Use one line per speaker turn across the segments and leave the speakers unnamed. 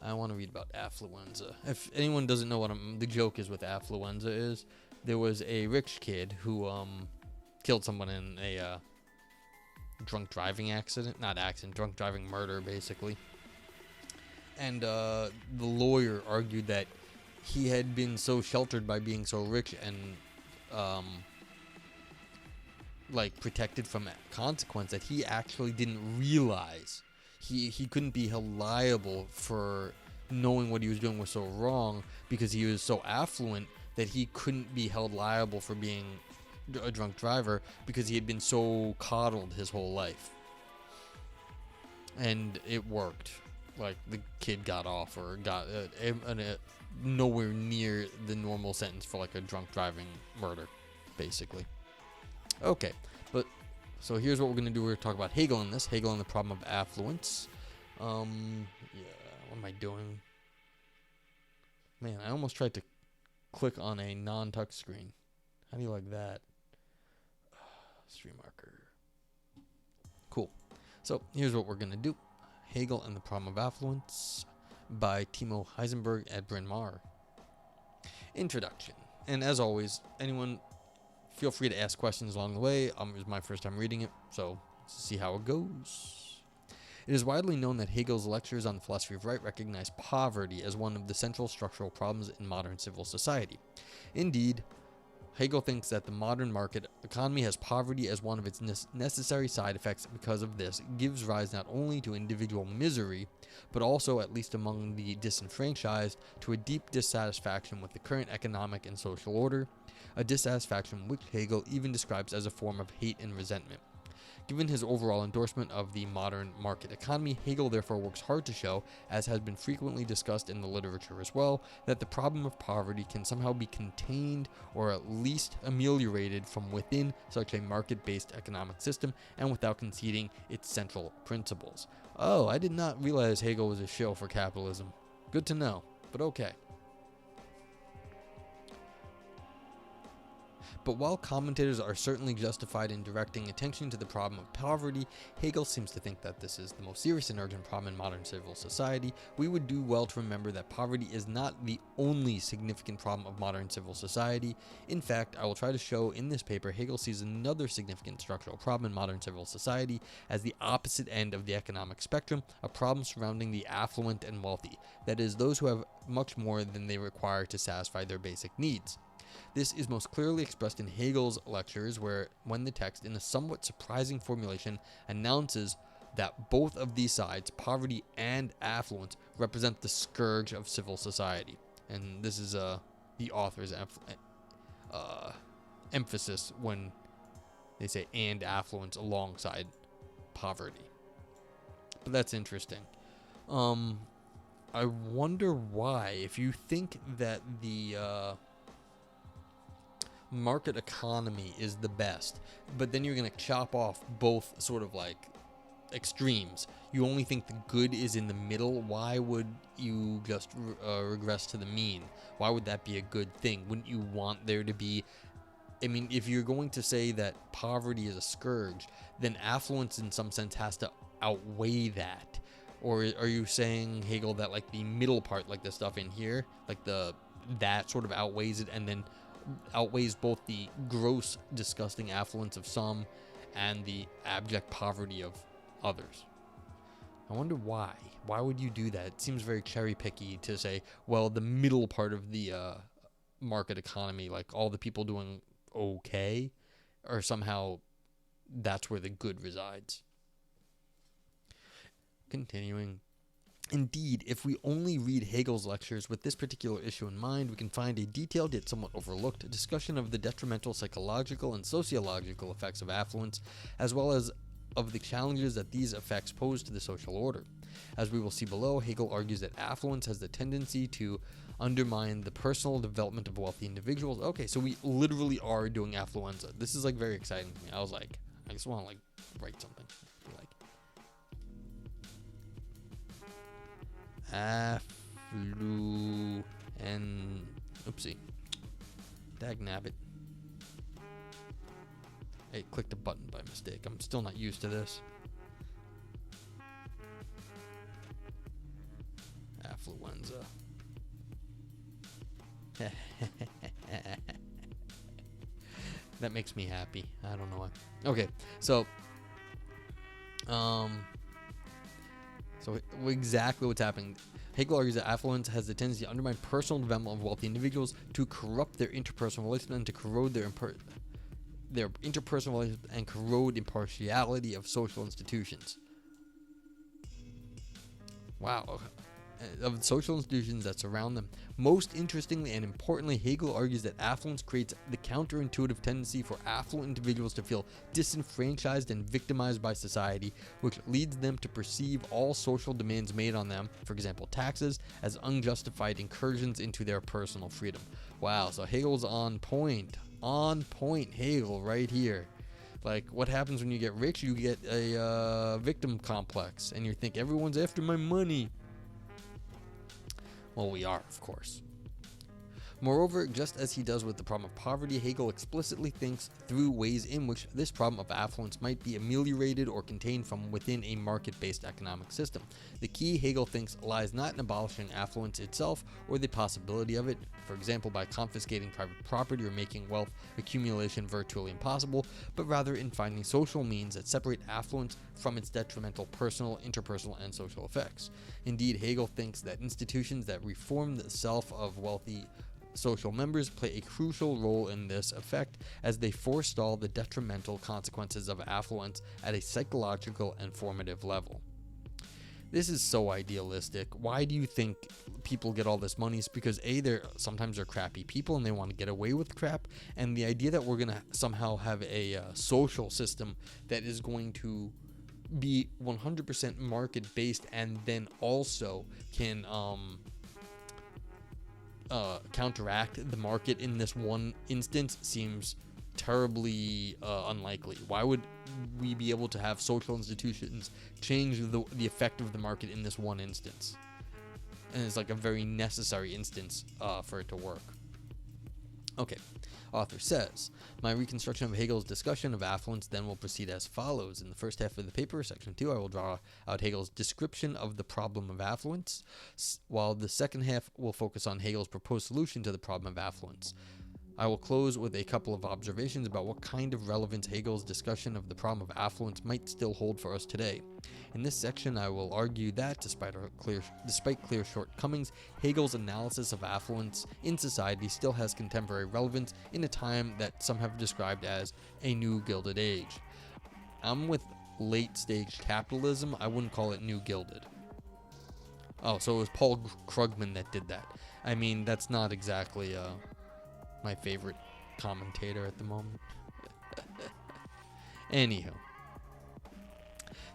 I want to read about Affluenza. If anyone doesn't know what the joke is with Affluenza is, there was a rich kid who killed someone in a drunk driving accident. Not accident, drunk driving murder, basically. And the lawyer argued that he had been so sheltered by being so rich and protected from consequence that he actually didn't realize he couldn't be held liable for knowing what he was doing was so wrong because he was so affluent that he couldn't be held liable for being a drunk driver because he had been so coddled his whole life. And it worked. Like, the kid got off or got nowhere near the normal sentence for like a drunk driving murder, basically. Okay, but so here's what we're going to do. We're going to talk about Hegel in this. Hegel and the problem of affluence. What am I doing? Man, I almost tried to click on a non-touch screen. How do you like that? Stream marker. Cool. So here's what we're going to do. Hegel and the Problem of Affluence by Thimo Heisenberg at Bryn Mawr. Introduction. And as always, anyone feel free to ask questions along the way. It was my first time reading it, so let's see how it goes. It is widely known that Hegel's lectures on the philosophy of right recognize poverty as one of the central structural problems in modern civil society. Indeed, Hegel thinks that the modern market economy has poverty as one of its necessary side effects. Because of this, it gives rise not only to individual misery, but also, at least among the disenfranchised, to a deep dissatisfaction with the current economic and social order, a dissatisfaction which Hegel even describes as a form of hate and resentment. Given his overall endorsement of the modern market economy, Hegel therefore works hard to show, as has been frequently discussed in the literature as well, that the problem of poverty can somehow be contained or at least ameliorated from within such a market-based economic system and without conceding its central principles. Oh, I did not realize Hegel was a shill for capitalism. Good to know, but okay. But while commentators are certainly justified in directing attention to the problem of poverty, Hegel seems to think that this is the most serious and urgent problem in modern civil society. We would do well to remember that poverty is not the only significant problem of modern civil society. In fact, I will try to show in this paper Hegel sees another significant structural problem in modern civil society as the opposite end of the economic spectrum, a problem surrounding the affluent and wealthy, that is, those who have much more than they require to satisfy their basic needs. This is most clearly expressed in Hegel's lectures, when the text, in a somewhat surprising formulation, announces that both of these sides, poverty and affluence, represent the scourge of civil society. And this is the author's emphasis when they say and affluence alongside poverty. But that's interesting. I wonder why, if you think that the market economy is the best, but then you're going to chop off both sort of like extremes. You only think the good is in the middle. Why would you just regress to the mean? Why would that be a good thing? Wouldn't you want there to be, I mean, if you're going to say that poverty is a scourge, then affluence in some sense has to outweigh that. Or are you saying, Hegel, that like the middle part, like the stuff in here, like that sort of outweighs it and then outweighs both the gross, disgusting affluence of some and the abject poverty of others? I wonder why. Why would you do that? It seems very cherry-picky to say, well, the middle part of the market economy, like all the people doing okay, or somehow that's where the good resides. Continuing. Indeed, if we only read Hegel's lectures with this particular issue in mind, we can find a detailed yet somewhat overlooked discussion of the detrimental psychological and sociological effects of affluence, as well as of the challenges that these effects pose to the social order. As we will see below, Hegel argues that affluence has the tendency to undermine the personal development of wealthy individuals. Okay, so we literally are doing Affluenza. This is like very exciting to me. I was like, I just want to like write something. Like oopsie. Dagnabbit. Hey, clicked a button by mistake. I'm still not used to this. Affluenza. That makes me happy. I don't know why. Okay, so exactly what's happening. Hegel argues that affluence has the tendency to undermine personal development of wealthy individuals, to corrupt their interpersonal relations, and to corrode their interpersonal relations, and corrode impartiality of social institutions. Wow. Of social institutions that surround them. Most interestingly and importantly, Hegel argues that affluence creates the counterintuitive tendency for affluent individuals to feel disenfranchised and victimized by society, which leads them to perceive all social demands made on them, for example taxes, as unjustified incursions into their personal freedom. Wow, so Hegel's on point. On point, Hegel, right here. Like, what happens when you get rich? You get a victim complex, and you think everyone's after my money. Well, we are, of course. Moreover, just as he does with the problem of poverty, Hegel explicitly thinks through ways in which this problem of affluence might be ameliorated or contained from within a market-based economic system. The key, Hegel thinks, lies not in abolishing affluence itself or the possibility of it, for example by confiscating private property or making wealth accumulation virtually impossible, but rather in finding social means that separate affluence from its detrimental personal, interpersonal, and social effects. Indeed, Hegel thinks that institutions that reform the self of wealthy social members play a crucial role in this effect, as they forestall the detrimental consequences of affluence at a psychological and formative level. This is so idealistic. Why do you think people get all this money? It's because they're crappy people and they want to get away with crap, and the idea that we're going to somehow have a social system that is going to be 100% market based and then also can counteract the market in this one instance seems terribly unlikely. Why would we be able to have social institutions change the effect of the market in this one instance? And it's like a very necessary instance for it to work. Okay, author says, my reconstruction of Hegel's discussion of affluence then will proceed as follows. In the first half of the paper, section 2, I will draw out Hegel's description of the problem of affluence, while the second half will focus on Hegel's proposed solution to the problem of affluence. I will close with a couple of observations about what kind of relevance Hegel's discussion of the problem of affluence might still hold for us today. In this section, I will argue that, despite clear shortcomings, Hegel's analysis of affluence in society still has contemporary relevance in a time that some have described as a new Gilded Age. I'm with late-stage capitalism. I wouldn't call it new Gilded. Oh, so it was Paul Krugman that did that. I mean, that's not exactly my favorite commentator at the moment. Anywho,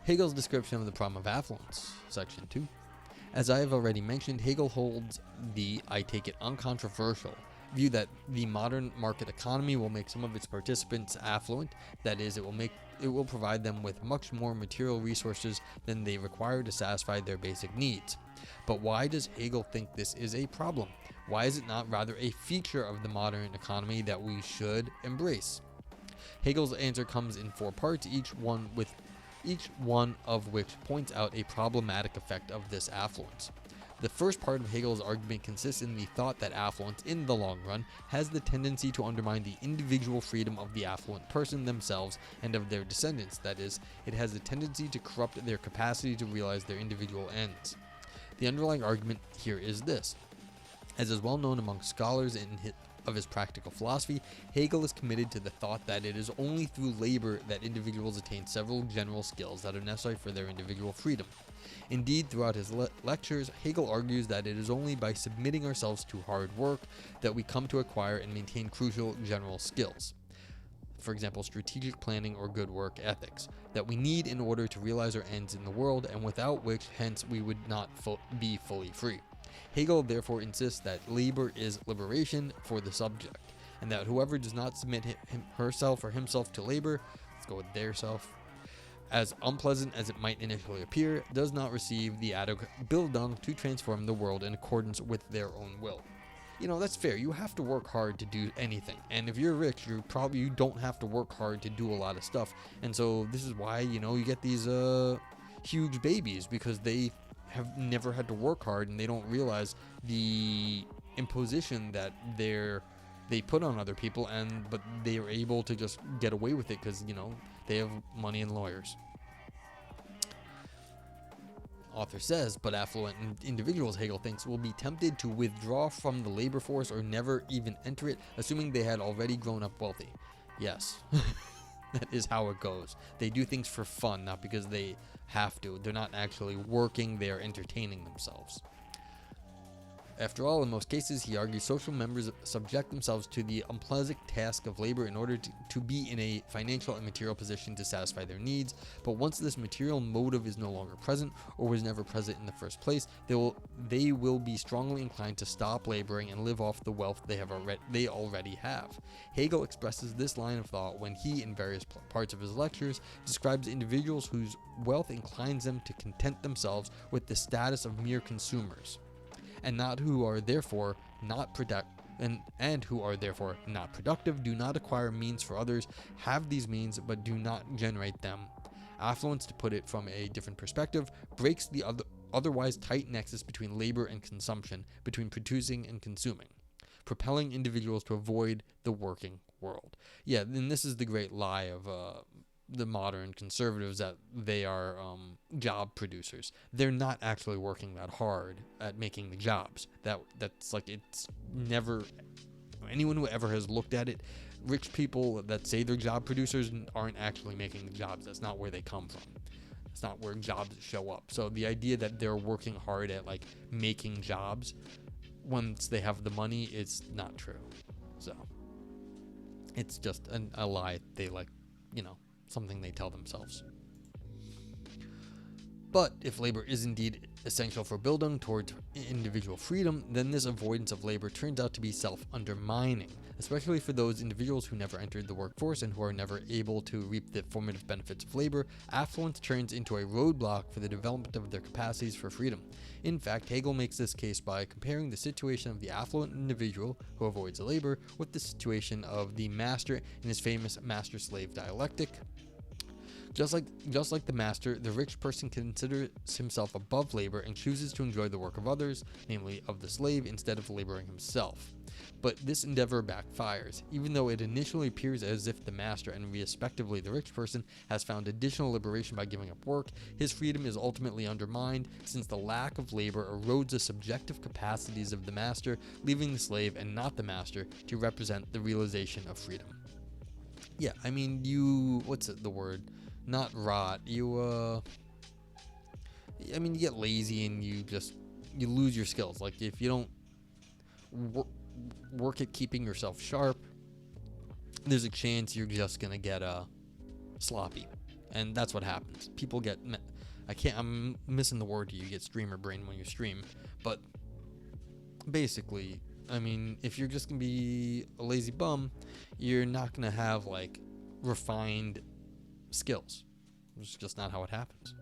Hegel's description of the problem of affluence, section 2. As I have already mentioned, Hegel holds the, I take it, uncontroversial view that the modern market economy will make some of its participants affluent. That is, it will provide them with much more material resources than they require to satisfy their basic needs. But why does Hegel think this is a problem? Why is it not rather a feature of the modern economy that we should embrace? Hegel's answer comes in 4 parts, each one of which points out a problematic effect of this affluence. The first part of Hegel's argument consists in the thought that affluence, in the long run, has the tendency to undermine the individual freedom of the affluent person themselves and of their descendants. That is, it has the tendency to corrupt their capacity to realize their individual ends. The underlying argument here is this. As is well known among scholars of his practical philosophy, Hegel is committed to the thought that it is only through labor that individuals attain several general skills that are necessary for their individual freedom. Indeed, throughout his lectures, Hegel argues that it is only by submitting ourselves to hard work that we come to acquire and maintain crucial general skills. For example, strategic planning or good work ethics, that we need in order to realize our ends in the world, and without which, hence, we would not be fully free. Hegel therefore insists that labor is liberation for the subject, and that whoever does not submit herself or himself to labor, let's go with their self, as unpleasant as it might initially appear, does not receive the adequate Bildung to transform the world in accordance with their own will. You know, that's fair. You have to work hard to do anything. And if you're rich, you don't have to work hard to do a lot of stuff. And so this is why, you get these huge babies, because they have never had to work hard, and they don't realize the imposition that they put on other people, but they are able to just get away with it because, they have money and lawyers. Author says, but affluent individuals, Hegel thinks, will be tempted to withdraw from the labor force or never even enter it, assuming they had already grown up wealthy. Yes, that is how it goes. They do things for fun, not because they have to. They're not actually working, they're entertaining themselves. After all, in most cases, he argues, social members subject themselves to the unpleasant task of labor in order to be in a financial and material position to satisfy their needs. But once this material motive is no longer present, or was never present in the first place, they will be strongly inclined to stop laboring and live off the wealth they already have. Hegel expresses this line of thought when he, in various parts of his lectures, describes individuals whose wealth inclines them to content themselves with the status of mere consumers, and who are therefore not productive, do not acquire means for others, have these means but do not generate them. Affluence, to put it from a different perspective, breaks the otherwise tight nexus between labor and consumption, between producing and consuming, propelling individuals to avoid the working world. Yeah, and this is the great lie of the modern conservatives, that they are job producers. They're not actually working that hard at making the jobs. That's like, it's never, anyone who ever has looked at it, rich people that say they're job producers aren't actually making the jobs. That's not where they come from. That's not where jobs show up. So the idea that they're working hard at like making jobs once they have the money is not true. So it's just a lie. They something they tell themselves. But if labor is indeed essential for building towards individual freedom, then this avoidance of labor turns out to be self-undermining, especially for those individuals who never entered the workforce and who are never able to reap the formative benefits of labor. Affluence turns into a roadblock for the development of their capacities for freedom. In fact, Hegel makes this case by comparing the situation of the affluent individual who avoids labor with the situation of the master in his famous master-slave dialectic. Just like the master, the rich person considers himself above labor and chooses to enjoy the work of others, namely of the slave, instead of laboring himself. But this endeavor backfires. Even though it initially appears as if the master, and respectively the rich person, has found additional liberation by giving up work, his freedom is ultimately undermined, since the lack of labor erodes the subjective capacities of the master, leaving the slave, and not the master, to represent the realization of freedom. Yeah, I mean, not rot. You get lazy and you lose your skills. Like, if you don't work at keeping yourself sharp, there's a chance you're just gonna get sloppy, and that's what happens. People get I'm missing the word here. You get streamer brain when you stream, but basically, I mean, if you're just gonna be a lazy bum, you're not gonna have like refined skills. It's just not how it happens.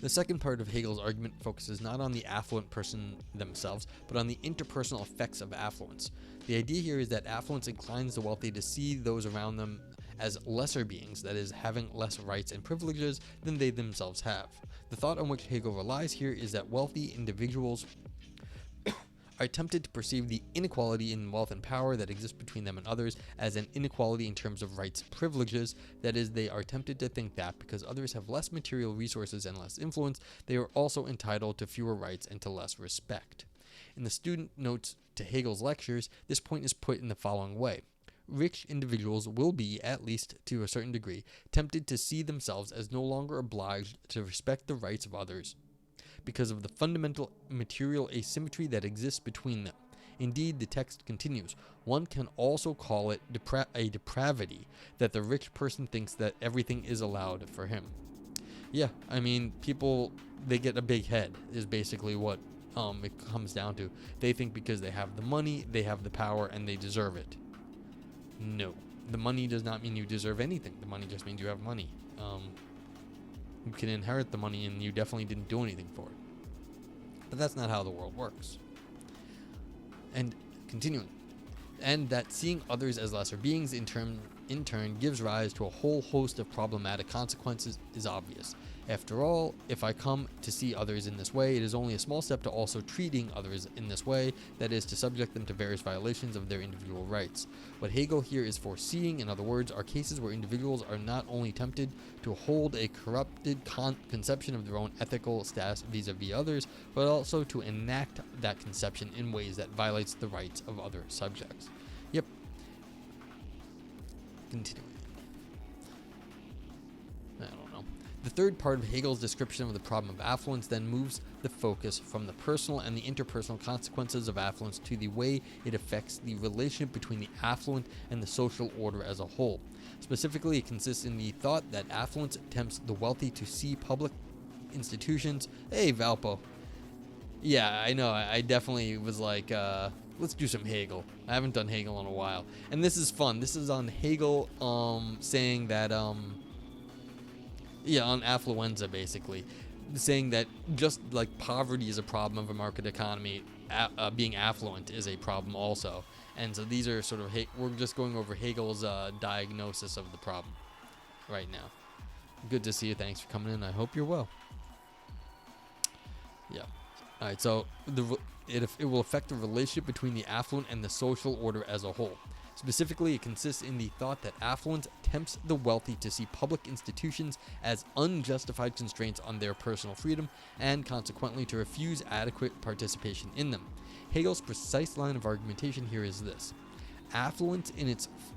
The second part of Hegel's argument focuses not on the affluent person themselves, but on the interpersonal effects of affluence. The idea here is that affluence inclines the wealthy to see those around them as lesser beings, that is, having less rights and privileges than they themselves have. The thought on which Hegel relies here is that wealthy individuals are tempted to perceive the inequality in wealth and power that exists between them and others as an inequality in terms of rights and privileges. That is, they are tempted to think that because others have less material resources and less influence, they are also entitled to fewer rights and to less respect. In the student notes to Hegel's lectures, this point is put in the following way. Rich individuals will be, at least to a certain degree, tempted to see themselves as no longer obliged to respect the rights of others, because of the fundamental material asymmetry that exists between them. Indeed, the text continues, one can also call it a depravity that the rich person thinks that everything is allowed for him. Yeah, I mean, people, they get a big head, is basically what it comes down to. They think because they have the money, they have the power, and they deserve it. No, the money does not mean you deserve anything. The money just means you have money. You can inherit the money and you definitely didn't do anything for it. But that's not how the world works. And continuing. And that seeing others as lesser beings in in turn gives rise to a whole host of problematic consequences, is obvious. After all, if I come to see others in this way, it is only a small step to also treating others in this way, that is, to subject them to various violations of their individual rights. What Hegel here is foreseeing, in other words, are cases where individuals are not only tempted to hold a corrupted conception of their own ethical status vis-a-vis others, but also to enact that conception in ways that violates the rights of other subjects. Yep. Continuing. I don't know. The third part of Hegel's description of the problem of affluence then moves the focus from the personal and the interpersonal consequences of affluence to the way it affects the relationship between the affluent and the social order as a whole. Specifically, it consists in the thought that affluence tempts the wealthy to see public institutions. Hey, Valpo. Yeah, I know. I definitely was like, let's do some Hegel. I haven't done Hegel in a while. And this is fun. This is on Hegel saying that... on Affluenza, basically, saying that just like poverty is a problem of a market economy, being affluent is a problem also. And so these are sort of, we're just going over Hegel's diagnosis of the problem right now. Good to see you. Thanks for coming in. I hope you're well. Yeah. All right. So it will affect the relationship between the affluent and the social order as a whole. Specifically, it consists in the thought that affluence tempts the wealthy to see public institutions as unjustified constraints on their personal freedom, and consequently to refuse adequate participation in them. Hegel's precise line of argumentation here is this: affluence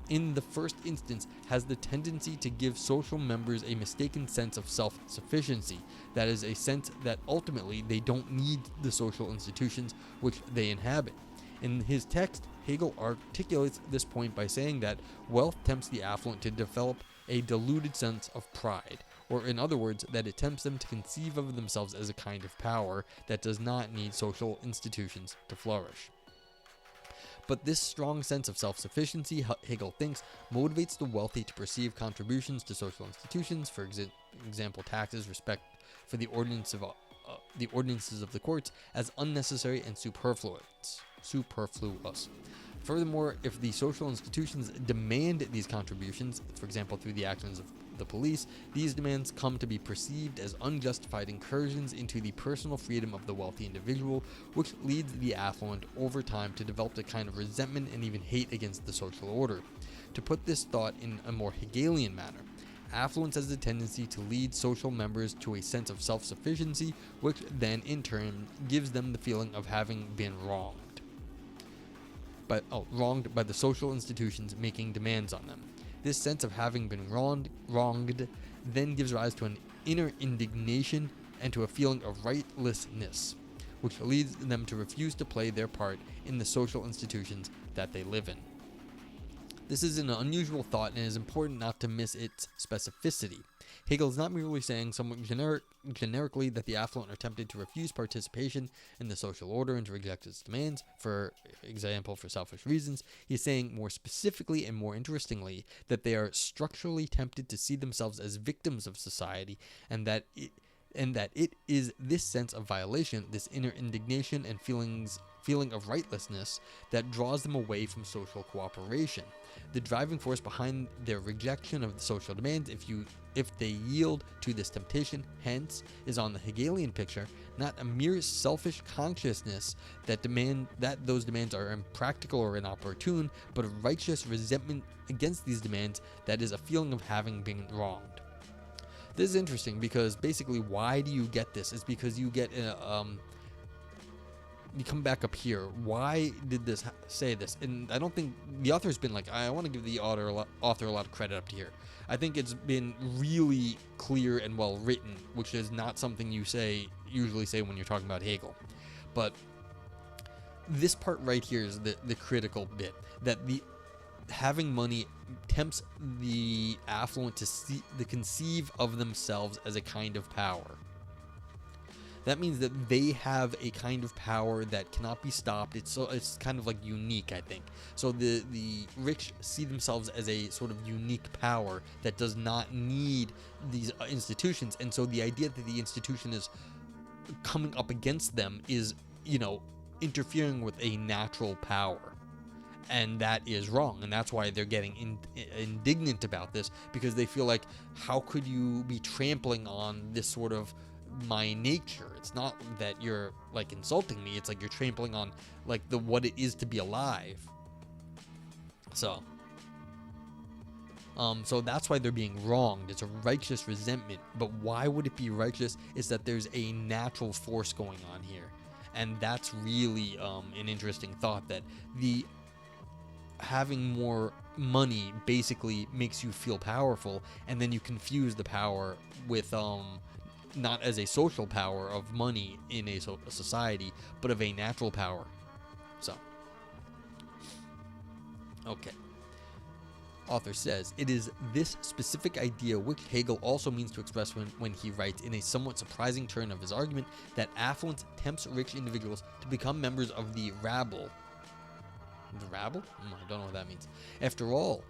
in the first instance has the tendency to give social members a mistaken sense of self-sufficiency, that is, a sense that ultimately they don't need the social institutions which they inhabit. In his text, Hegel articulates this point by saying that wealth tempts the affluent to develop a deluded sense of pride, or in other words, that it tempts them to conceive of themselves as a kind of power that does not need social institutions to flourish. But this strong sense of self-sufficiency, Hegel thinks, motivates the wealthy to perceive contributions to social institutions, for example taxes, respect for the ordinances of the courts, as unnecessary and superfluous. Furthermore, if the social institutions demand these contributions, for example through the actions of the police, these demands come to be perceived as unjustified incursions into the personal freedom of the wealthy individual, which leads the affluent over time to develop a kind of resentment and even hate against the social order. To put this thought in a more Hegelian manner, affluence has the tendency to lead social members to a sense of self-sufficiency, which then in turn gives them the feeling of having been wronged by the social institutions making demands on them. This sense of having been wronged then gives rise to an inner indignation and to a feeling of rightlessness, which leads them to refuse to play their part in the social institutions that they live in. This is an unusual thought, and it is important not to miss its specificity. Hegel is not merely saying somewhat generically that the affluent are tempted to refuse participation in the social order and to reject its demands, for example, for selfish reasons. He is saying more specifically and more interestingly that they are structurally tempted to see themselves as victims of society, and that it is this sense of violation, this inner indignation and feeling of rightlessness, that draws them away from social cooperation. The driving force behind their rejection of the social demands, if they yield to this temptation, hence, is on the Hegelian picture, not a mere selfish consciousness that those demands are impractical or inopportune, but a righteous resentment against these demands that is a feeling of having been wronged. This is interesting because basically why do you get this? It's because you get you come back up here. Why did this say this? And I don't think the author's been like, I want to give the author a lot of credit up to here. I think it's been really clear and well written, which is not something you usually say when you're talking about Hegel. But this part right here is the critical bit, that the having money tempts the affluent to conceive of themselves as a kind of power. That means that they have a kind of power that cannot be stopped. It's kind of like unique, I think. So the rich see themselves as a sort of unique power that does not need these institutions, and so the idea that the institution is coming up against them is, interfering with a natural power. And that is wrong, and that's why they're getting indignant about this, because they feel like, how could you be trampling on this sort of my nature? It's not that you're like insulting me, it's like you're trampling on like what it is to be alive. So that's why they're being wronged. It's a righteous resentment. But why would it be righteous? Is that there's a natural force going on here, and that's really an interesting thought, that the having more money basically makes you feel powerful, and then you confuse the power with not as a social power of money in a society, but of a natural power. So okay. Author says, it is this specific idea which Hegel also means to express when he writes, in a somewhat surprising turn of his argument, that affluence tempts rich individuals to become members of the rabble. The rabble? I don't know what that means. After all,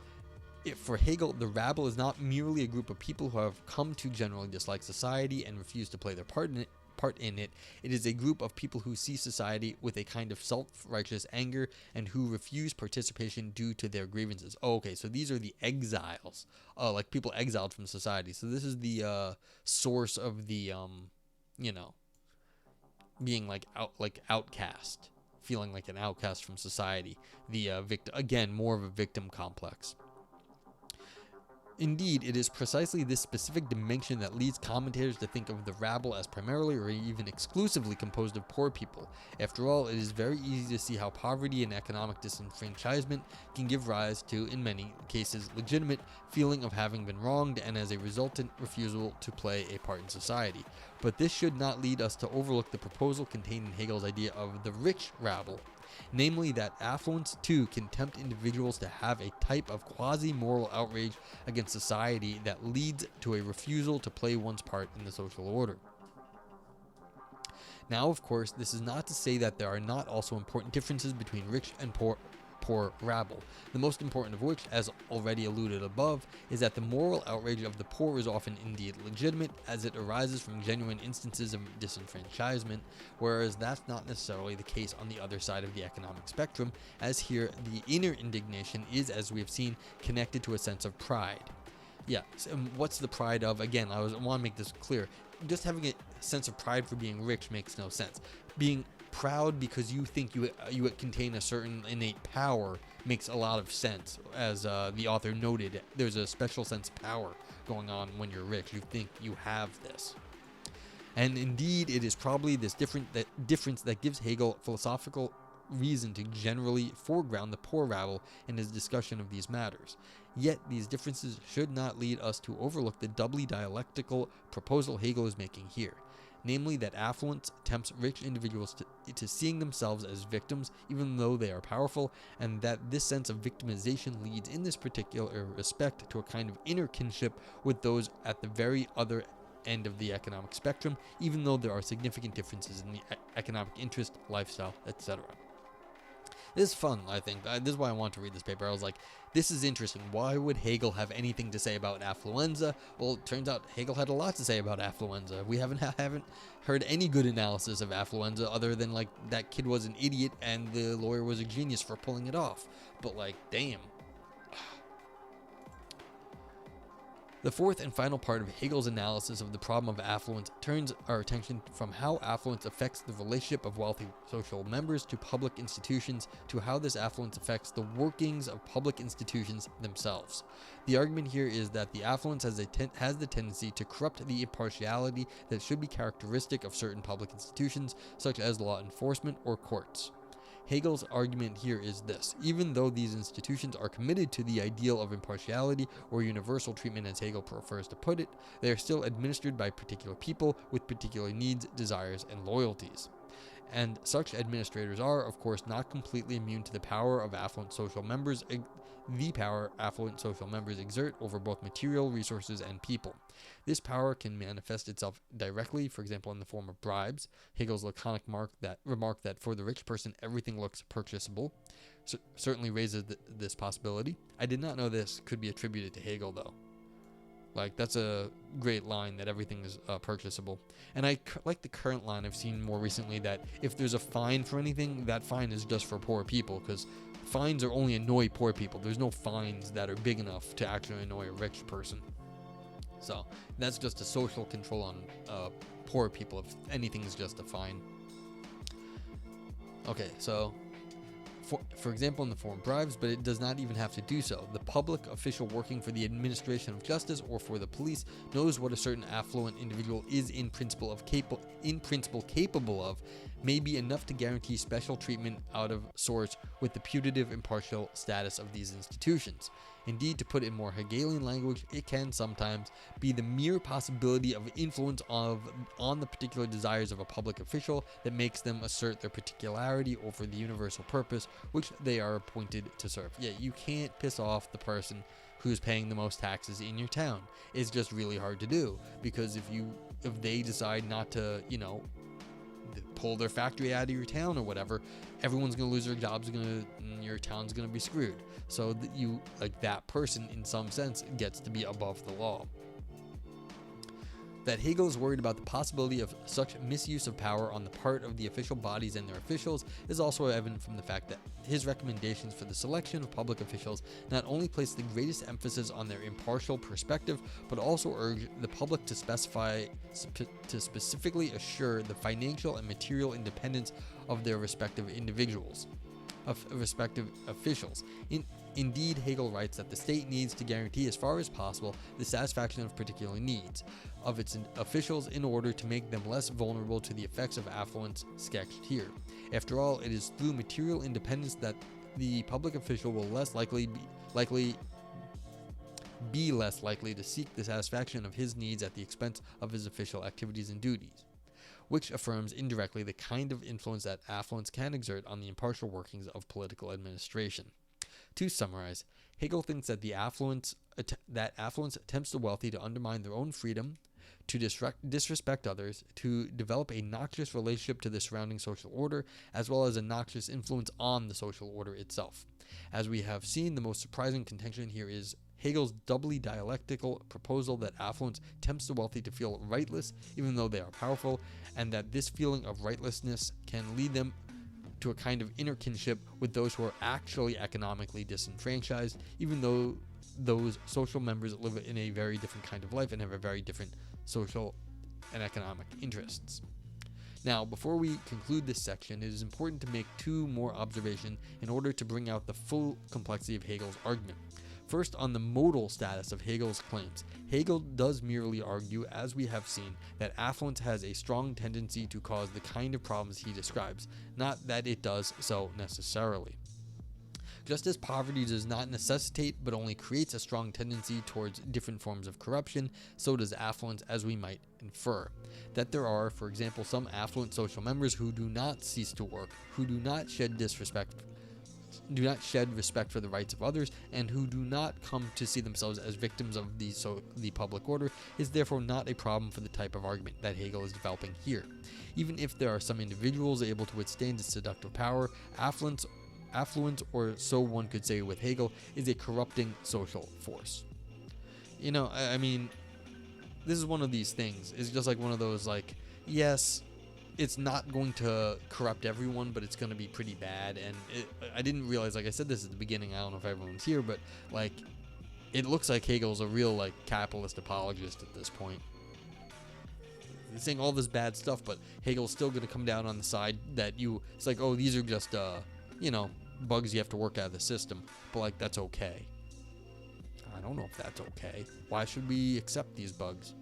for Hegel, the rabble is not merely a group of people who have come to generally dislike society and refuse to play their part in it. It is a group of people who see society with a kind of self-righteous anger and who refuse participation due to their grievances. Oh, okay, so these are the exiles, like people exiled from society. So this is the source of the, being like outcast, feeling like an outcast from society. The victim, again, more of a victim complex. Indeed, it is precisely this specific dimension that leads commentators to think of the rabble as primarily or even exclusively composed of poor people. After all, it is very easy to see how poverty and economic disenfranchisement can give rise to, in many cases, legitimate feeling of having been wronged and as a resultant refusal to play a part in society. But this should not lead us to overlook the proposal contained in Hegel's idea of the rich rabble. Namely, that affluence too can tempt individuals to have a type of quasi-moral outrage against society that leads to a refusal to play one's part in the social order. Now, of course, this is not to say that there are not also important differences between rich and poor rabble, the most important of which, as already alluded above, is that the moral outrage of the poor is often indeed legitimate, as it arises from genuine instances of disenfranchisement, whereas that's not necessarily the case on the other side of the economic spectrum, as here the inner indignation is, as we have seen, connected to a sense of pride. Yeah, so what's the pride of? Again, I want to make this clear. Just having a sense of pride for being rich makes no sense. Being proud because you think you contain a certain innate power makes a lot of sense. As the author noted, there's a special sense of power going on when you're rich. You think you have this. And indeed, it is probably this difference that gives Hegel philosophical reason to generally foreground the poor rabble in his discussion of these matters. Yet these differences should not lead us to overlook the doubly dialectical proposal Hegel is making here, namely that affluence tempts rich individuals to seeing themselves as victims even though they are powerful, and that this sense of victimization leads in this particular respect to a kind of inner kinship with those at the very other end of the economic spectrum, even though there are significant differences in the economic interest, lifestyle, etc. This is fun, I think. This is why I want to read this paper. I was like, this is interesting. Why would Hegel have anything to say about Affluenza? Well, it turns out Hegel had a lot to say about Affluenza. We haven't heard any good analysis of Affluenza other than, like, that kid was an idiot and the lawyer was a genius for pulling it off. But, like, damn. The fourth and final part of Hegel's analysis of the problem of affluence turns our attention from how affluence affects the relationship of wealthy social members to public institutions to how this affluence affects the workings of public institutions themselves. The argument here is that the affluence has the tendency to corrupt the impartiality that should be characteristic of certain public institutions, such as law enforcement or courts. Hegel's argument here is this: even though these institutions are committed to the ideal of impartiality or universal treatment, as Hegel prefers to put it, they are still administered by particular people with particular needs, desires, and loyalties. And such administrators are, of course, not completely immune to the power of affluent social members, exert over both material resources and people. This power can manifest itself directly, for example, in the form of bribes. Hegel's laconic remark that for the rich person everything looks purchasable certainly raises this possibility. I did not know this could be attributed to Hegel, though. Like, that's a great line, that everything is purchasable. And I like the current line I've seen more recently, that if there's a fine for anything, that fine is just for poor people, because fines are only annoy poor people. There's no fines that are big enough to actually annoy a rich person. So that's just a social control on poor people. If anything is just a fine. Okay, so for example, in the form of bribes, but it does not even have to do so. The public official working for the administration of justice or for the police knows what a certain affluent individual is in principle capable of, may be enough to guarantee special treatment out of sorts with the putative impartial status of these institutions. Indeed, to put it in more Hegelian language, it can sometimes be the mere possibility of influence on the particular desires of a public official that makes them assert their particularity over the universal purpose which they are appointed to serve. Yeah, you can't piss off the person who's paying the most taxes in your town. It's just really hard to do, because if they decide not to, pull their factory out of your town or whatever, everyone's going to lose their jobs, and your town's going to be screwed. So that that person, in some sense, gets to be above the law. That Hegel is worried about the possibility of such misuse of power on the part of the official bodies and their officials is also evident from the fact that his recommendations for the selection of public officials not only place the greatest emphasis on their impartial perspective, but also urge the public to specifically assure the financial and material independence of their respective officials. Indeed, Hegel writes that the state needs to guarantee as far as possible the satisfaction of particular needs of its officials in order to make them less vulnerable to the effects of affluence sketched here. After all, it is through material independence that the public official will be less likely to seek the satisfaction of his needs at the expense of his official activities and duties, which affirms indirectly the kind of influence that affluence can exert on the impartial workings of political administration. To summarize, Hegel thinks that affluence tempts the wealthy to undermine their own freedom, to disrespect others, to develop a noxious relationship to the surrounding social order, as well as a noxious influence on the social order itself. As we have seen, the most surprising contention here is Hegel's doubly dialectical proposal that affluence tempts the wealthy to feel rightless even though they are powerful, and that this feeling of rightlessness can lead them to a kind of inner kinship with those who are actually economically disenfranchised, even though those social members live in a very different kind of life and have a very different social and economic interests. Now, before we conclude this section, it is important to make two more observations in order to bring out the full complexity of Hegel's argument. First, on the modal status of Hegel's claims. Hegel does merely argue, as we have seen, that affluence has a strong tendency to cause the kind of problems he describes, not that it does so necessarily. Just as poverty does not necessitate but only creates a strong tendency towards different forms of corruption, so does affluence, as we might infer. That there are, for example, some affluent social members who do not cease to work, who do not shed respect for the rights of others, and who do not come to see themselves as victims of the public order, is therefore not a problem for the type of argument that Hegel is developing here. Even if there are some individuals able to withstand its seductive power, affluence, or so one could say with Hegel, is a corrupting social force. I mean, this is one of these things. It's just like one of those, yes, it's not going to corrupt everyone, but it's going to be pretty bad. And I didn't realize, like I said this at the beginning, I don't know if everyone's here, but it looks like Hegel's a real capitalist apologist at this point. He's saying all this bad stuff, but Hegel's still going to come down on the side that it's like, oh, these are just bugs you have to work out of the system, but that's okay. I don't know if that's okay. Why should we accept these bugs?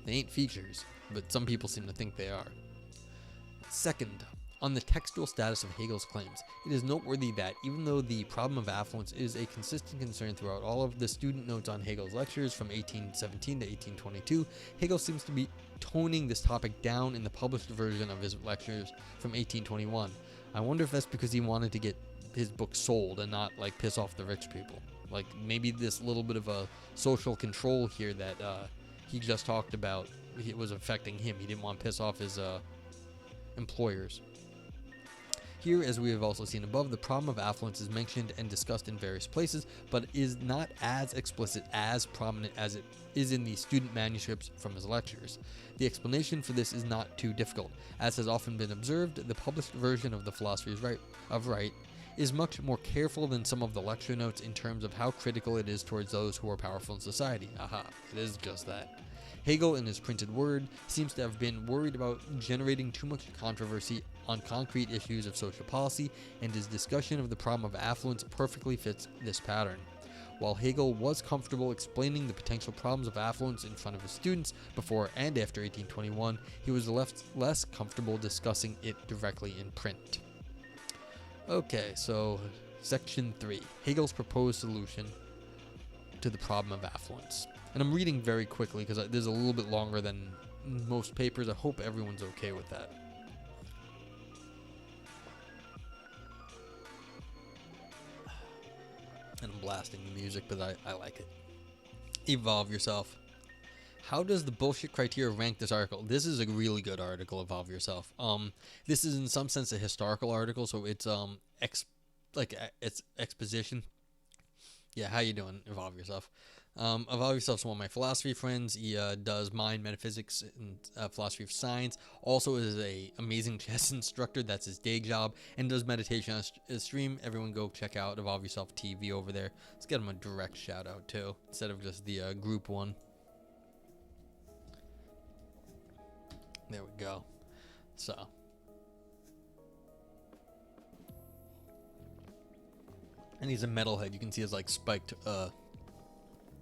They ain't features, but some people seem to think they are. Second, on the textual status of Hegel's claims, it is noteworthy that even though the problem of affluence is a consistent concern throughout all of the student notes on Hegel's lectures from 1817 to 1822, Hegel seems to be toning this topic down in the published version of his lectures from 1821. I wonder if that's because he wanted to get his book sold and not piss off the rich people. Maybe this little bit of a social control here that he just talked about, it was affecting him. He didn't want to piss off his employers. Here, as we have also seen above, the problem of affluence is mentioned and discussed in various places, but is not as explicit, as prominent as it is in the student manuscripts from his lectures. The explanation for this is not too difficult. As has often been observed, the published version of the Philosophy of Right is much more careful than some of the lecture notes in terms of how critical it is towards those who are powerful in society. Aha, it is just that. Hegel, in his printed word, seems to have been worried about generating too much controversy on concrete issues of social policy, and his discussion of the problem of affluence perfectly fits this pattern. While Hegel was comfortable explaining the potential problems of affluence in front of his students before and after 1821, he was less comfortable discussing it directly in print. Okay, so section 3, Hegel's proposed solution to the problem of affluence. And I'm reading very quickly because this is a little bit longer than most papers. I hope everyone's okay with that. And I'm blasting the music, but I like it. Evolve yourself. How does the bullshit criteria rank this article? This is a really good article, Evolve Yourself. This is in some sense a historical article, so it's it's exposition. Yeah, how you doing, Evolve Yourself? Evolve Yourself is one of my philosophy friends. He does mind, metaphysics, and philosophy of science. Also is a amazing chess instructor. That's his day job. And does meditation on his stream. Everyone go check out Evolve Yourself TV over there. Let's get him a direct shout out too, instead of just the group one. There we go. So. And he's a metalhead. You can see his like spiked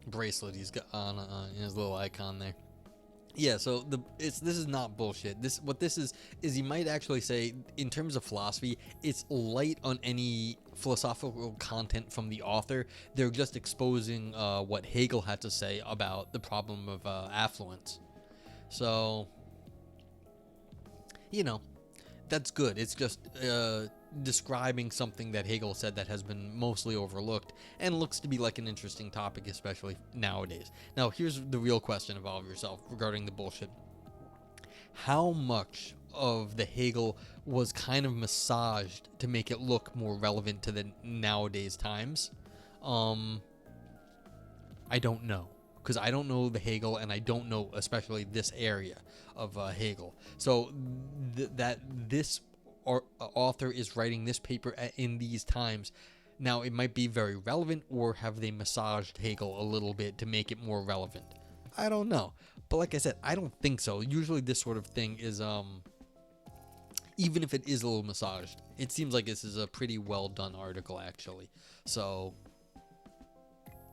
bracelet he's got on in his little icon there. Yeah, so this is not bullshit. What this is you might actually say, in terms of philosophy, it's light on any philosophical content from the author. They're just exposing what Hegel had to say about the problem of affluence. So, you know, that's good. It's just describing something that Hegel said that has been mostly overlooked and looks to be like an interesting topic, especially nowadays. Now, here's the real question, Evolve Yourself, regarding the bullshit. How much of the Hegel was kind of massaged to make it look more relevant to the nowadays times? I don't know. Because I don't know the Hegel, and I don't know especially this area of Hegel. So that this author is writing this paper in these times. Now, it might be very relevant, or have they massaged Hegel a little bit to make it more relevant? I don't know. But like I said, I don't think so. Usually this sort of thing is, even if it is a little massaged, it seems like this is a pretty well done article, actually. So,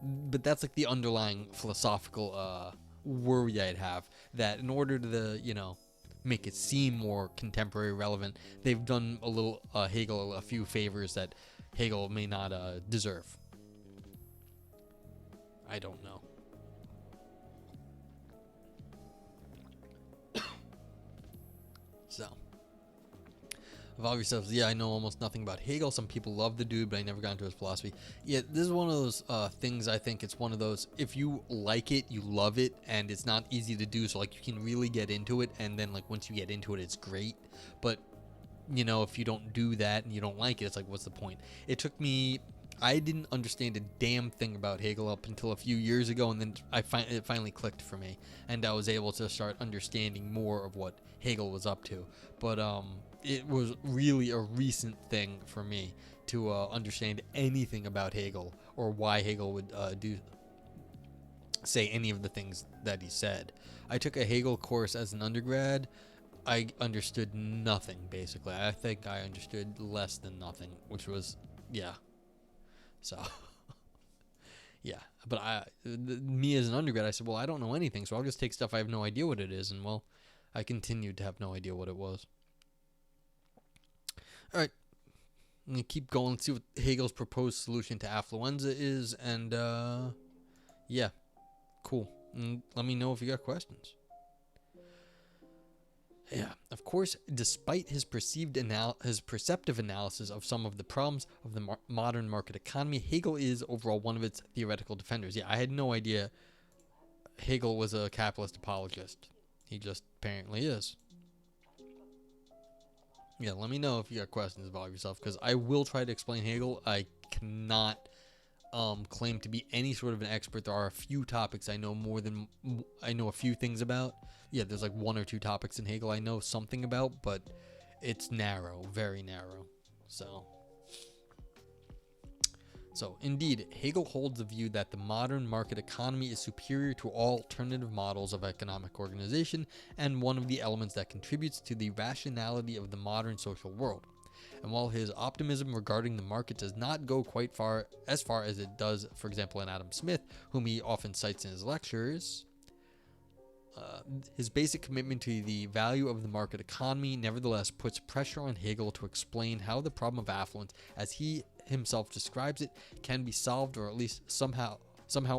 but that's like the underlying philosophical worry I'd have, that in order to make it seem more contemporary relevant, they've done a little Hegel a few favors that Hegel may not deserve. I don't know. So, Evolve Yourselves. Yeah, I know almost nothing about Hegel. Some people love the dude, but I never got into his philosophy. Yeah, this is one of those things. I think it's one of those, if you like it, you love it, and it's not easy to do. So like, you can really get into it, and then like once you get into it, it's great. But if you don't do that and you don't like it, it's like, what's the point? I didn't understand a damn thing about Hegel up until a few years ago, and then it finally clicked for me, and I was able to start understanding more of what Hegel was up to. But it was really a recent thing for me to understand anything about Hegel, or why Hegel would say any of the things that he said. I took a Hegel course as an undergrad. I understood nothing, basically. I think I understood less than nothing, which was, yeah. So, yeah. But me as an undergrad, I said, well, I don't know anything, so I'll just take stuff I have no idea what it is. And, well, I continued to have no idea what it was. All right. I'm going to keep going. Let's see what Hegel's proposed solution to Affluenza is. And, yeah. Cool. And let me know if you got questions. Yeah, of course, despite his perceptive analysis of some of the problems of the modern market economy, Hegel is overall one of its theoretical defenders. Yeah, I had no idea Hegel was a capitalist apologist. He just apparently is. Yeah, let me know if you got questions about yourself, because I will try to explain Hegel. I cannot claim to be any sort of an expert. There are a few topics I know a few things about. Yeah, there's like one or two topics in Hegel I know something about, but it's narrow, very narrow. So, indeed, Hegel holds the view that the modern market economy is superior to all alternative models of economic organization and one of the elements that contributes to the rationality of the modern social world. And while his optimism regarding the market does not go quite as far as it does, for example, in Adam Smith, whom he often cites in his lectures, his basic commitment to the value of the market economy nevertheless puts pressure on Hegel to explain how the problem of affluence, as he himself describes it, can be solved, or at least somehow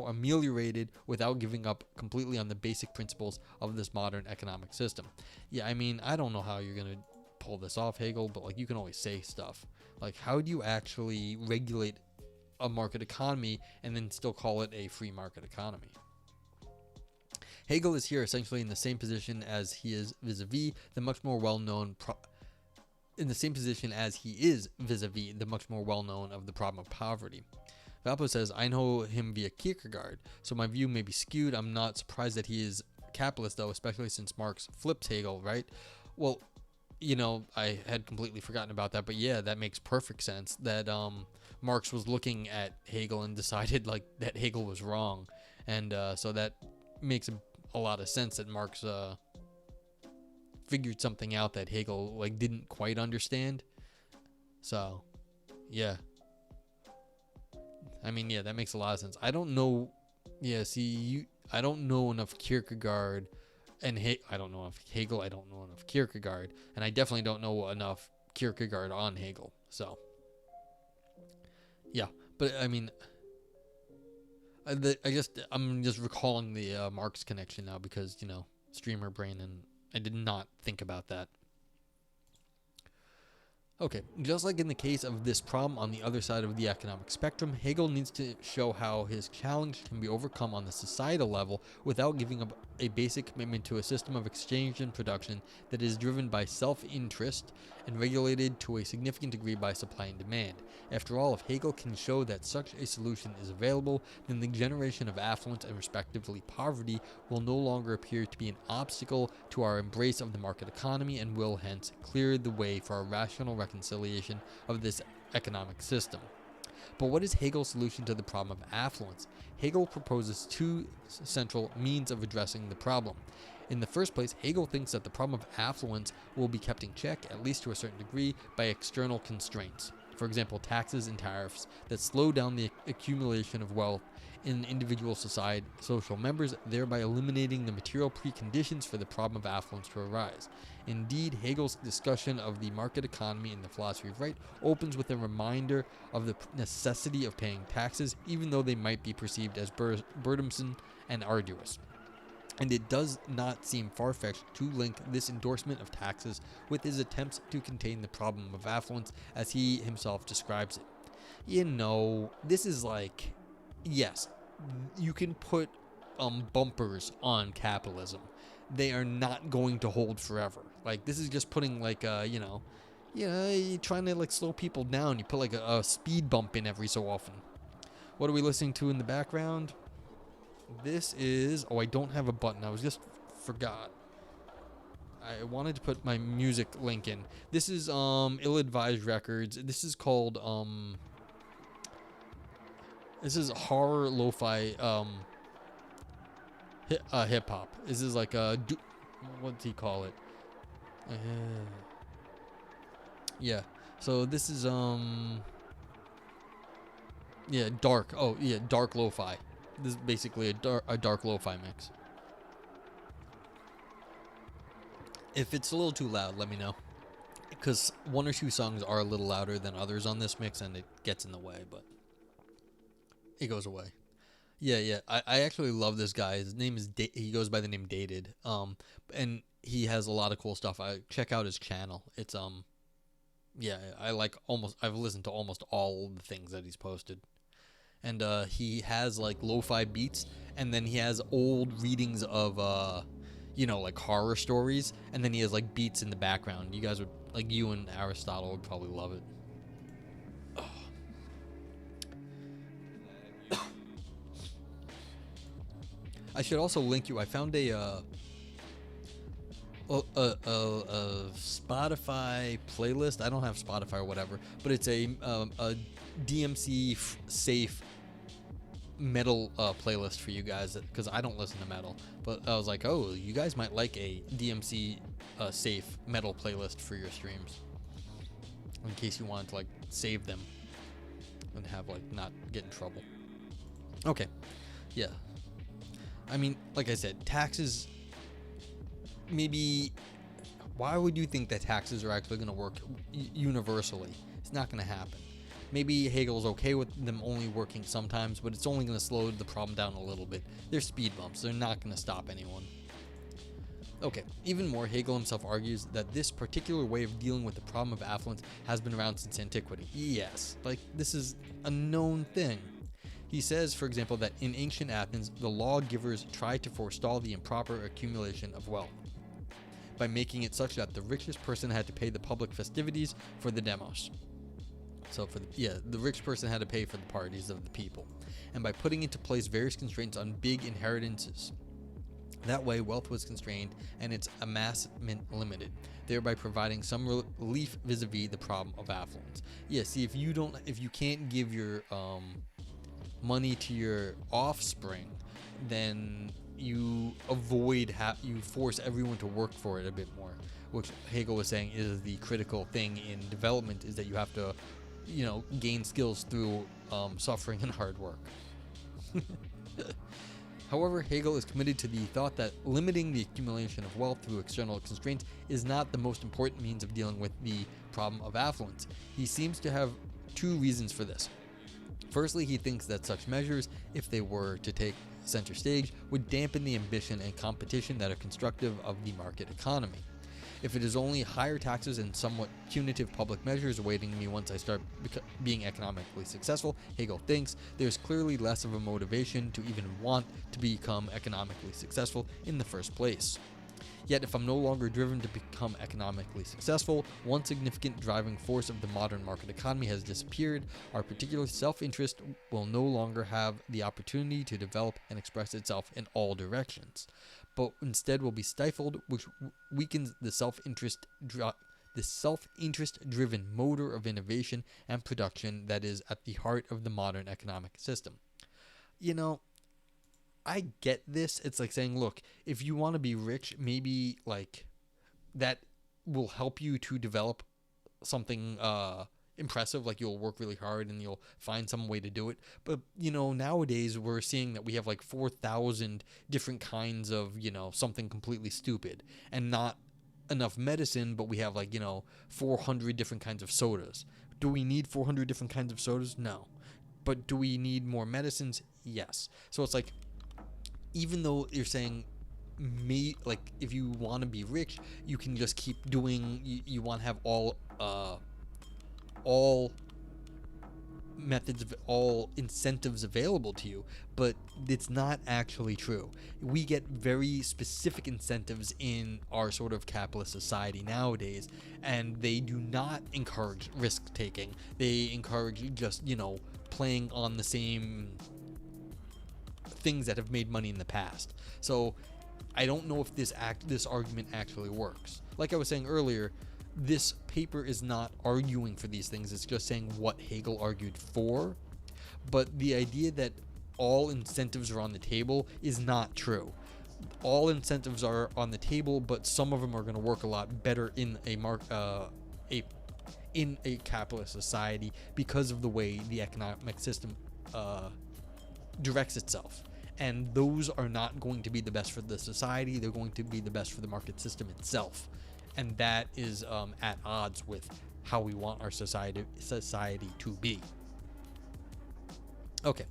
ameliorated, without giving up completely on the basic principles of this modern economic system. Yeah, I mean, I don't know how you're going to pull this off, Hegel, but like, you can always say stuff. Like, how do you actually regulate a market economy and then still call it a free market economy? Hegel is here essentially in the same position as he is vis-a-vis the much more well-known of the problem of poverty. Valpo says, I know him via Kierkegaard, so my view may be skewed. I'm not surprised that he is a capitalist, though, especially since Marx flips Hegel, right? Well, I had completely forgotten about that, but yeah, that makes perfect sense that Marx was looking at Hegel and decided like that Hegel was wrong, and so that makes a lot of sense that Marx figured something out that Hegel like didn't quite understand. So, yeah. I mean, yeah, that makes a lot of sense. I don't know. Yeah, I don't know enough Kierkegaard and I don't know enough Hegel. I don't know enough Kierkegaard, and I definitely don't know enough Kierkegaard on Hegel. So, yeah, but I mean, I'm just recalling the Marx connection now because streamer brain, and I did not think about that. Okay, just like in the case of this problem on the other side of the economic spectrum, Hegel needs to show how his challenge can be overcome on the societal level without giving up a basic commitment to a system of exchange and production that is driven by self-interest and regulated to a significant degree by supply and demand. After all, if Hegel can show that such a solution is available, then the generation of affluence and respectively poverty will no longer appear to be an obstacle to our embrace of the market economy and will hence clear the way for a rational reconciliation of this economic system. But what is Hegel's solution to the problem of affluence? Hegel proposes two central means of addressing the problem. In the first place, Hegel thinks that the problem of affluence will be kept in check, at least to a certain degree, by external constraints. For example, taxes and tariffs that slow down the accumulation of wealth in individual social members, thereby eliminating the material preconditions for the problem of affluence to arise. Indeed, Hegel's discussion of the market economy in the philosophy of right opens with a reminder of the necessity of paying taxes, even though they might be perceived as burdensome and arduous. And it does not seem far-fetched to link this endorsement of taxes with his attempts to contain the problem of affluence as he himself describes it. This is like, yes, you can put bumpers on capitalism. They are not going to hold forever. Like, this is just putting like you're trying to like slow people down. You put like a speed bump in every so often. What are we listening to in the background? This is, I don't have a button. I was just forgot. I wanted to put my music link in. This is Ill-Advised Records. This is called this is horror lo-fi hip hop. This is like what do you call it? Yeah. So this is dark. Oh, yeah, dark lo-fi. This is basically a dark lo-fi mix. If it's a little too loud, let me know. Because one or two songs are a little louder than others on this mix, and it gets in the way, but it goes away. Yeah. I actually love this guy. His name is he goes by the name Dated. And he has a lot of cool stuff. I check out his channel. It's I've listened to almost all the things that he's posted. And he has like lo-fi beats, and then he has old readings of like horror stories, and then he has like beats in the background. You guys would like, you and Aristotle would probably love it. I should also link you. I found a Spotify playlist. I don't have Spotify or whatever, but it's a DMC safe metal playlist for you guys, because I don't listen to metal. But I was like, oh, you guys might like a DMC safe metal playlist for your streams, in case you wanted to like save them and have like not get in trouble. Okay, yeah. I mean, like I said, taxes, maybe, why would you think that taxes are actually going to work universally? It's not going to happen. Maybe Hegel's okay with them only working sometimes, but it's only going to slow the problem down a little bit. They're speed bumps. They're not going to stop anyone. Okay, even more, Hegel himself argues that this particular way of dealing with the problem of affluence has been around since antiquity. Yes, like, this is a known thing. He says, for example, that in ancient Athens, the lawgivers tried to forestall the improper accumulation of wealth by making it such that the richest person had to pay the public festivities for the demos. So the rich person had to pay for the parties of the people, and by putting into place various constraints on big inheritances. That way, wealth was constrained and its amassment limited, thereby providing some relief vis-a-vis the problem of affluence. Yeah, see, if you can't give your money to your offspring, then you force everyone to work for it a bit more, which Hegel was saying is the critical thing in development, is that you have to, gain skills through suffering and hard work. However, Hegel is committed to the thought that limiting the accumulation of wealth through external constraints is not the most important means of dealing with the problem of affluence. He seems to have two reasons for this. Firstly, he thinks that such measures, if they were to take center stage, would dampen the ambition and competition that are constructive of the market economy. If it is only higher taxes and somewhat punitive public measures awaiting me once I start being economically successful, Hegel thinks, there's clearly less of a motivation to even want to become economically successful in the first place. Yet if I'm no longer driven to become economically successful, one significant driving force of the modern market economy has disappeared. Our particular self-interest will no longer have the opportunity to develop and express itself in all directions, but instead will be stifled, which weakens the self-interest-driven motor of innovation and production that is at the heart of the modern economic system. I get this. It's like saying, look, if you want to be rich, maybe like that will help you to develop something impressive, like you'll work really hard and you'll find some way to do it. But nowadays we're seeing that we have like 4,000 different kinds of something completely stupid, and not enough medicine, but we have like 400 different kinds of sodas. Do we need 400 different kinds of sodas? No. But do we need more medicines? Yes. So it's like, even though you're saying, if you want to be rich, you can just keep doing, you want to have all methods of all incentives available to you, but it's not actually true. We get very specific incentives in our sort of capitalist society nowadays, and they do not encourage risk taking. They encourage just playing on the same things that have made money in the past. So I don't know if this argument actually works. Like I was saying earlier, this paper is not arguing for these things. It's just saying what Hegel argued for. But the idea that all incentives are on the table is not true. All incentives are on the table, but some of them are going to work a lot better in a capitalist society because of the way the economic system directs itself. And those are not going to be the best for the society. They're going to be the best for the market system itself. And that is at odds with how we want our society to be. Okay.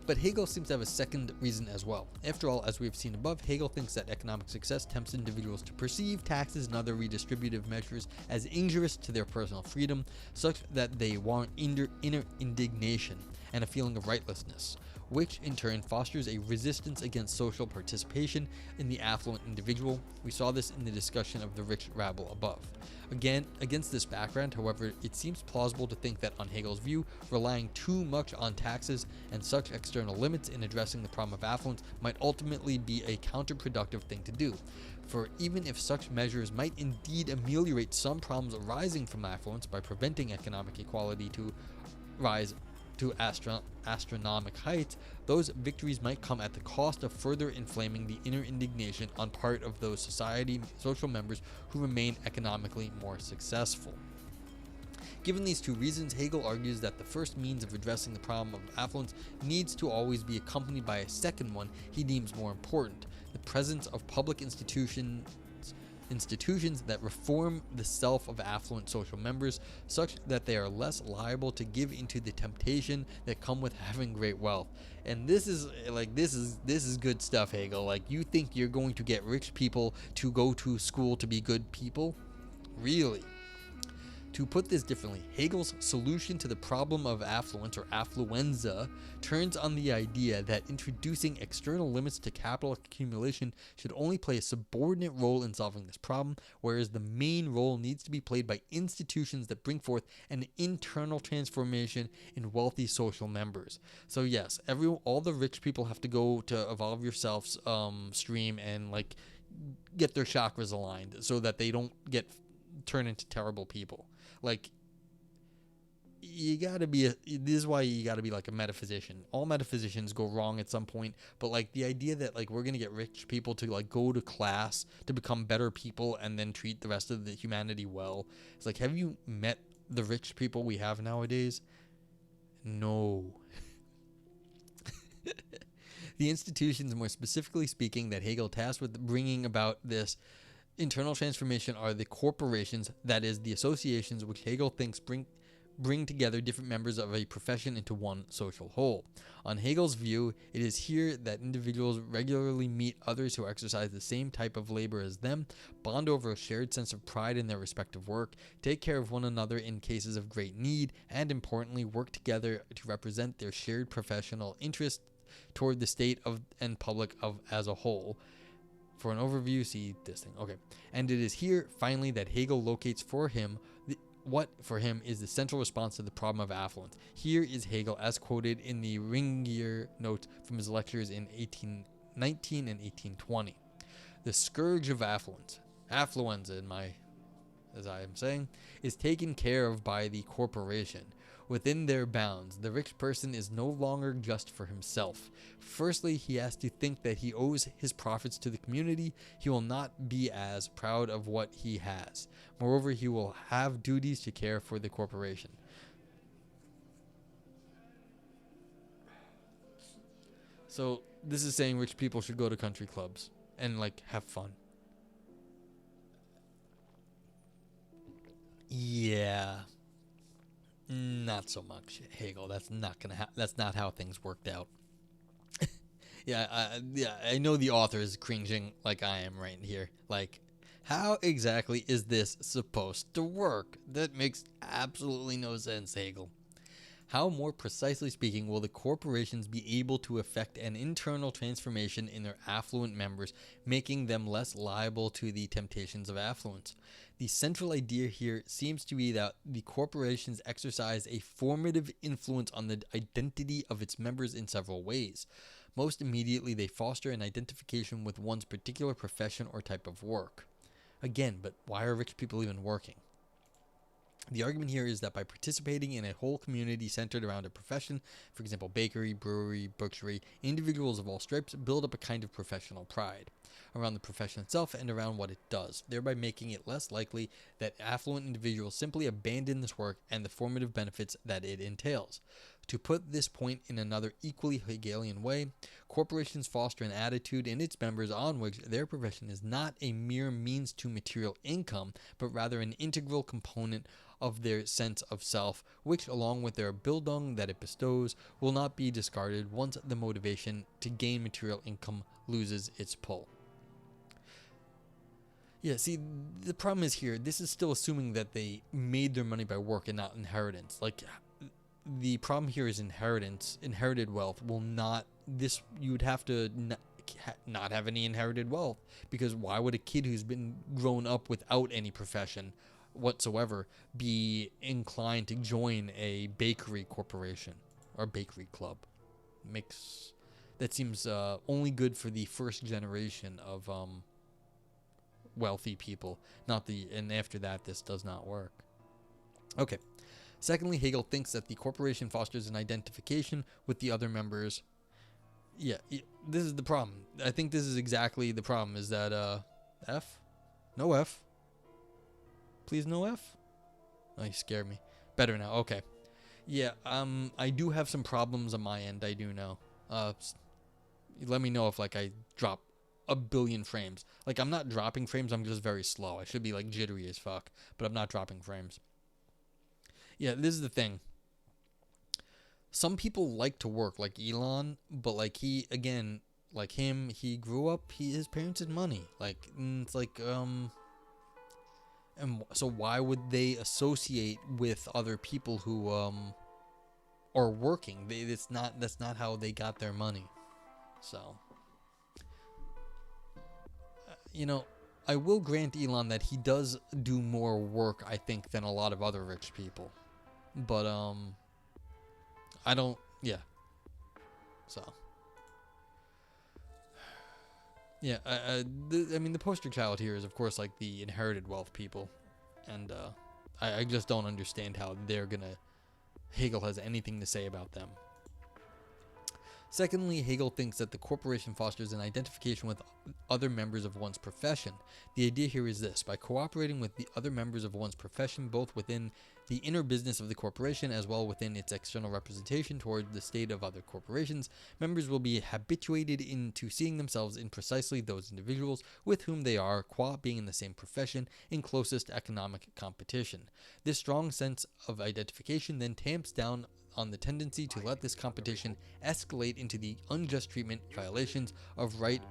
But Hegel seems to have a second reason as well. After all, as we've seen above, Hegel thinks that economic success tempts individuals to perceive taxes and other redistributive measures as injurious to their personal freedom, such that they warrant inner indignation and a feeling of rightlessness. which in turn fosters a resistance against social participation in the affluent individual. We saw this in the discussion of the rich rabble above. Again, against this background, however, it seems plausible to think that, on Hegel's view, relying too much on taxes and such external limits in addressing the problem of affluence might ultimately be a counterproductive thing to do. For even if such measures might indeed ameliorate some problems arising from affluence by preventing economic equality to rise to astronomic heights, those victories might come at the cost of further inflaming the inner indignation on part of those social members who remain economically more successful. Given these two reasons, Hegel argues that the first means of addressing the problem of affluence needs to always be accompanied by a second one he deems more important: the presence of public institutions that reform the self of affluent social members such that they are less liable to give into the temptation that come with having great wealth. And this is good stuff, Hegel. Like, you think you're going to get rich people to go to school to be good people? Really? To put this differently, Hegel's solution to the problem of affluence, or affluenza, turns on the idea that introducing external limits to capital accumulation should only play a subordinate role in solving this problem, whereas the main role needs to be played by institutions that bring forth an internal transformation in wealthy social members. So yes, all the rich people have to go to Evolve Yourself's stream and like get their chakras aligned so that they don't turn into terrible people. Like, this is why you gotta be like a metaphysician. All metaphysicians go wrong at some point, but like the idea that like we're gonna get rich people to like go to class to become better people and then treat the rest of the humanity well. It's like, have you met the rich people we have nowadays? No. The institutions, more specifically speaking, that Hegel tasked with bringing about this internal transformation are the corporations, that is, the associations which Hegel thinks bring together different members of a profession into one social whole. On Hegel's view, it is here that individuals regularly meet others who exercise the same type of labor as them, bond over a shared sense of pride in their respective work, take care of one another in cases of great need, and importantly, work together to represent their shared professional interests toward the state and public as a whole. For an overview, see this thing. Okay. And it is here, finally, that Hegel locates for him what for him is the central response to the problem of affluence. Here is Hegel as quoted in the Ringier notes from his lectures in 1819 and 1820. The scourge of affluenza, as I am saying, is taken care of by the corporation. Within their bounds, the rich person is no longer just for himself. Firstly, he has to think that he owes his profits to the community. He will not be as proud of what he has. Moreover, he will have duties to care for the corporation. So this is saying rich people should go to country clubs and like have fun. Yeah. Not so much, Hegel. That's not how things worked out. I know the author is cringing like I am right here. Like, how exactly is this supposed to work? That makes absolutely no sense, Hegel. How, more precisely speaking, will the corporations be able to effect an internal transformation in their affluent members, making them less liable to the temptations of affluence? The central idea here seems to be that the corporations exercise a formative influence on the identity of its members in several ways. Most immediately, they foster an identification with one's particular profession or type of work. Again, but why are rich people even working? The argument here is that by participating in a whole community centered around a profession, for example, bakery, brewery, butchery, individuals of all stripes build up a kind of professional pride around the profession itself and around what it does, thereby making it less likely that affluent individuals simply abandon this work and the formative benefits that it entails. To put this point in another equally Hegelian way, corporations foster an attitude in its members on which their profession is not a mere means to material income, but rather an integral component of their sense of self, which, along with their Bildung that it bestows, will not be discarded once the motivation to gain material income loses its pull. Yeah, see, the problem is here, this is still assuming that they made their money by work and not inheritance. Like, the problem here is inheritance. Inherited wealth will not. This you would have to not have any inherited wealth, because why would a kid who's been grown up without any profession whatsoever be inclined to join a bakery corporation or bakery club? That seems only good for the first generation of wealthy people, and after that this does not work. Okay. Secondly, Hegel thinks that the corporation fosters an identification with the other members. Yeah, this is the problem. I think this is exactly the problem, is that F? No F. Please no F? Oh, you scared me. Better now. Okay. Yeah, I do have some problems on my end, I do know. Let me know if I drop a billion frames. I'm not dropping frames, I'm just very slow. I should be jittery as fuck, but I'm not dropping frames. Yeah, this is the thing. Some people like to work, like Elon, but he grew up, his parents had money. It's and so why would they associate with other people who are working? That's not how they got their money. So, I will grant Elon that he does do more work, I think, than a lot of other rich people. But I don't. Yeah. So. Yeah. The poster child here is, of course, the inherited wealth people, and I just don't understand how Hegel has anything to say about them. Secondly, Hegel thinks that the corporation fosters an identification with other members of one's profession. The idea here is this: by cooperating with the other members of one's profession, both within the inner business of the corporation as well within its external representation toward the state of other corporations, members will be habituated into seeing themselves in precisely those individuals with whom they are, qua being in the same profession, in closest economic competition. This strong sense of identification then tamps down on the tendency to let this competition escalate into the unjust treatment, violations of right,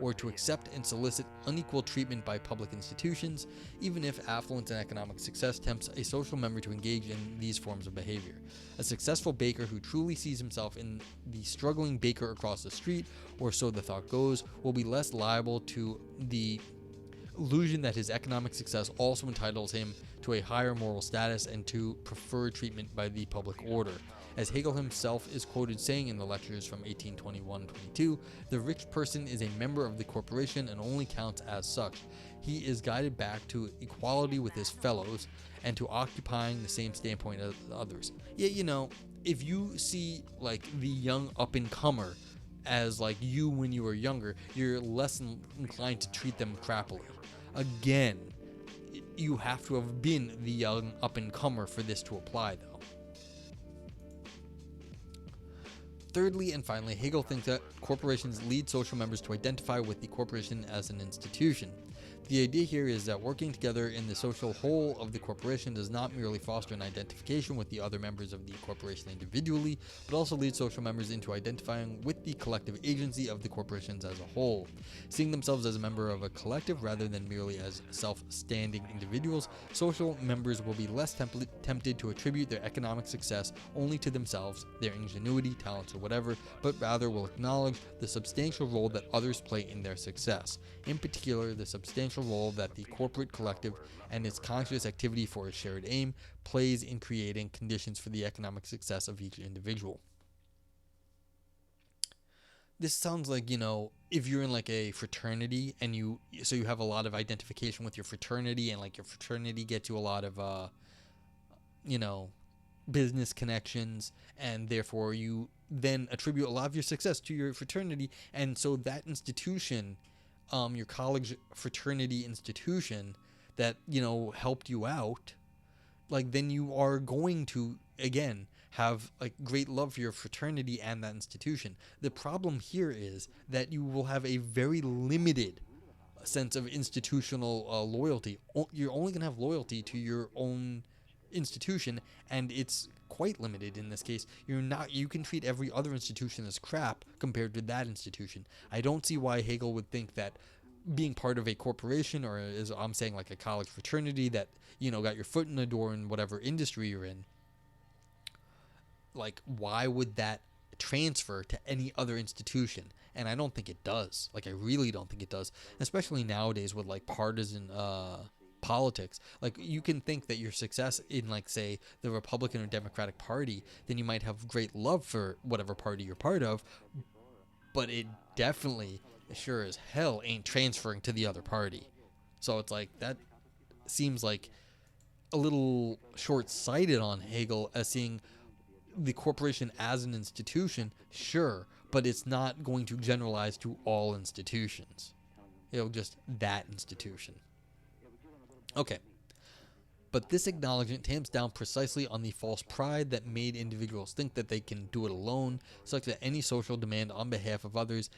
or to accept and solicit unequal treatment by public institutions, even if affluence and economic success tempts a social member to engage in these forms of behavior. A successful baker who truly sees himself in the struggling baker across the street, or so the thought goes, will be less liable to the illusion that his economic success also entitles him to a higher moral status and to preferred treatment by the public order. As Hegel himself is quoted saying in the lectures from 1821-22, the rich person is a member of the corporation and only counts as such. He is guided back to equality with his fellows and to occupying the same standpoint as others. Yeah, if you see the young up-and-comer as you when you were younger, you're less inclined to treat them crappily. Again, you have to have been the young up-and-comer for this to apply, though. Thirdly and finally, Hegel thinks that corporations lead social members to identify with the corporation as an institution. The idea here is that working together in the social whole of the corporation does not merely foster an identification with the other members of the corporation individually, but also leads social members into identifying with the collective agency of the corporations as a whole. Seeing themselves as a member of a collective rather than merely as self-standing individuals, social members will be less tempted to attribute their economic success only to themselves, their ingenuity, talents, or whatever, but rather will acknowledge the substantial role that others play in their success. In particular, the substantial role that the corporate collective and its conscious activity for a shared aim plays in creating conditions for the economic success of each individual. This sounds like, if you're in a fraternity and you have a lot of identification with your fraternity, and your fraternity gets you a lot of business connections, and therefore you then attribute a lot of your success to your fraternity, and so that institution, your college fraternity institution that helped you out, then you are going to again have great love for your fraternity and that institution. The problem here is that you will have a very limited sense of institutional loyalty. You're only going to have loyalty to your own institution, and it's quite limited in this case. You can treat every other institution as crap compared to that institution. I don't see why Hegel would think that being part of a corporation, or as I'm saying, a college fraternity that got your foot in the door in whatever industry you're in, like, why would that transfer to any other institution? And I don't think it does. Like, I really don't think it does, especially nowadays with like partisan politics. Like, you can think that your success in, like, say, the Republican or Democratic Party, then you might have great love for whatever party you're part of, but it definitely, sure as hell, ain't transferring to the other party. So it's like, that seems like a little short-sighted on Hegel, as seeing the corporation as an institution, sure, but it's not going to generalize to all institutions. Just that institution. Okay. But this acknowledgement tamps down precisely on the false pride that made individuals think that they can do it alone, such that any social demand on behalf of others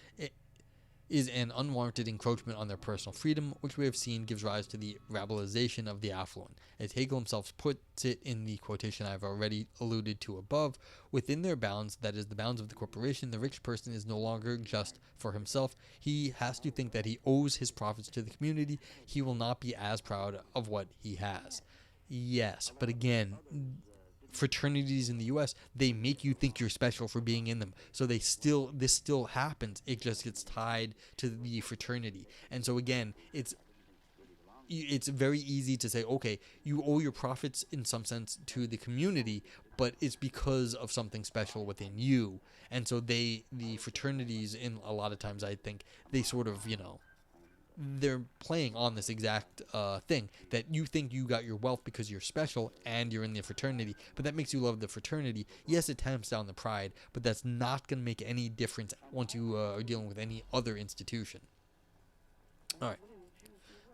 is an unwarranted encroachment on their personal freedom, which we have seen gives rise to the rabbilization of the affluent. As Hegel himself puts it in the quotation I have already alluded to above, within their bounds, that is, the bounds of the corporation, the rich person is no longer just for himself. He has to think that he owes his profits to the community. He will not be as proud of what he has. Yes, but again, fraternities in the US, they make you think you're special for being in them. So this still happens. It just gets tied to the fraternity. And so again, it's very easy to say, okay, you owe your profits in some sense to the community, but it's because of something special within you. And so the fraternities, in a lot of times, I think they sort of, they're playing on this exact thing, that you think you got your wealth because you're special and you're in the fraternity, but that makes you love the fraternity. Yes, it tamps down the pride, but that's not going to make any difference once you are dealing with any other institution. All right.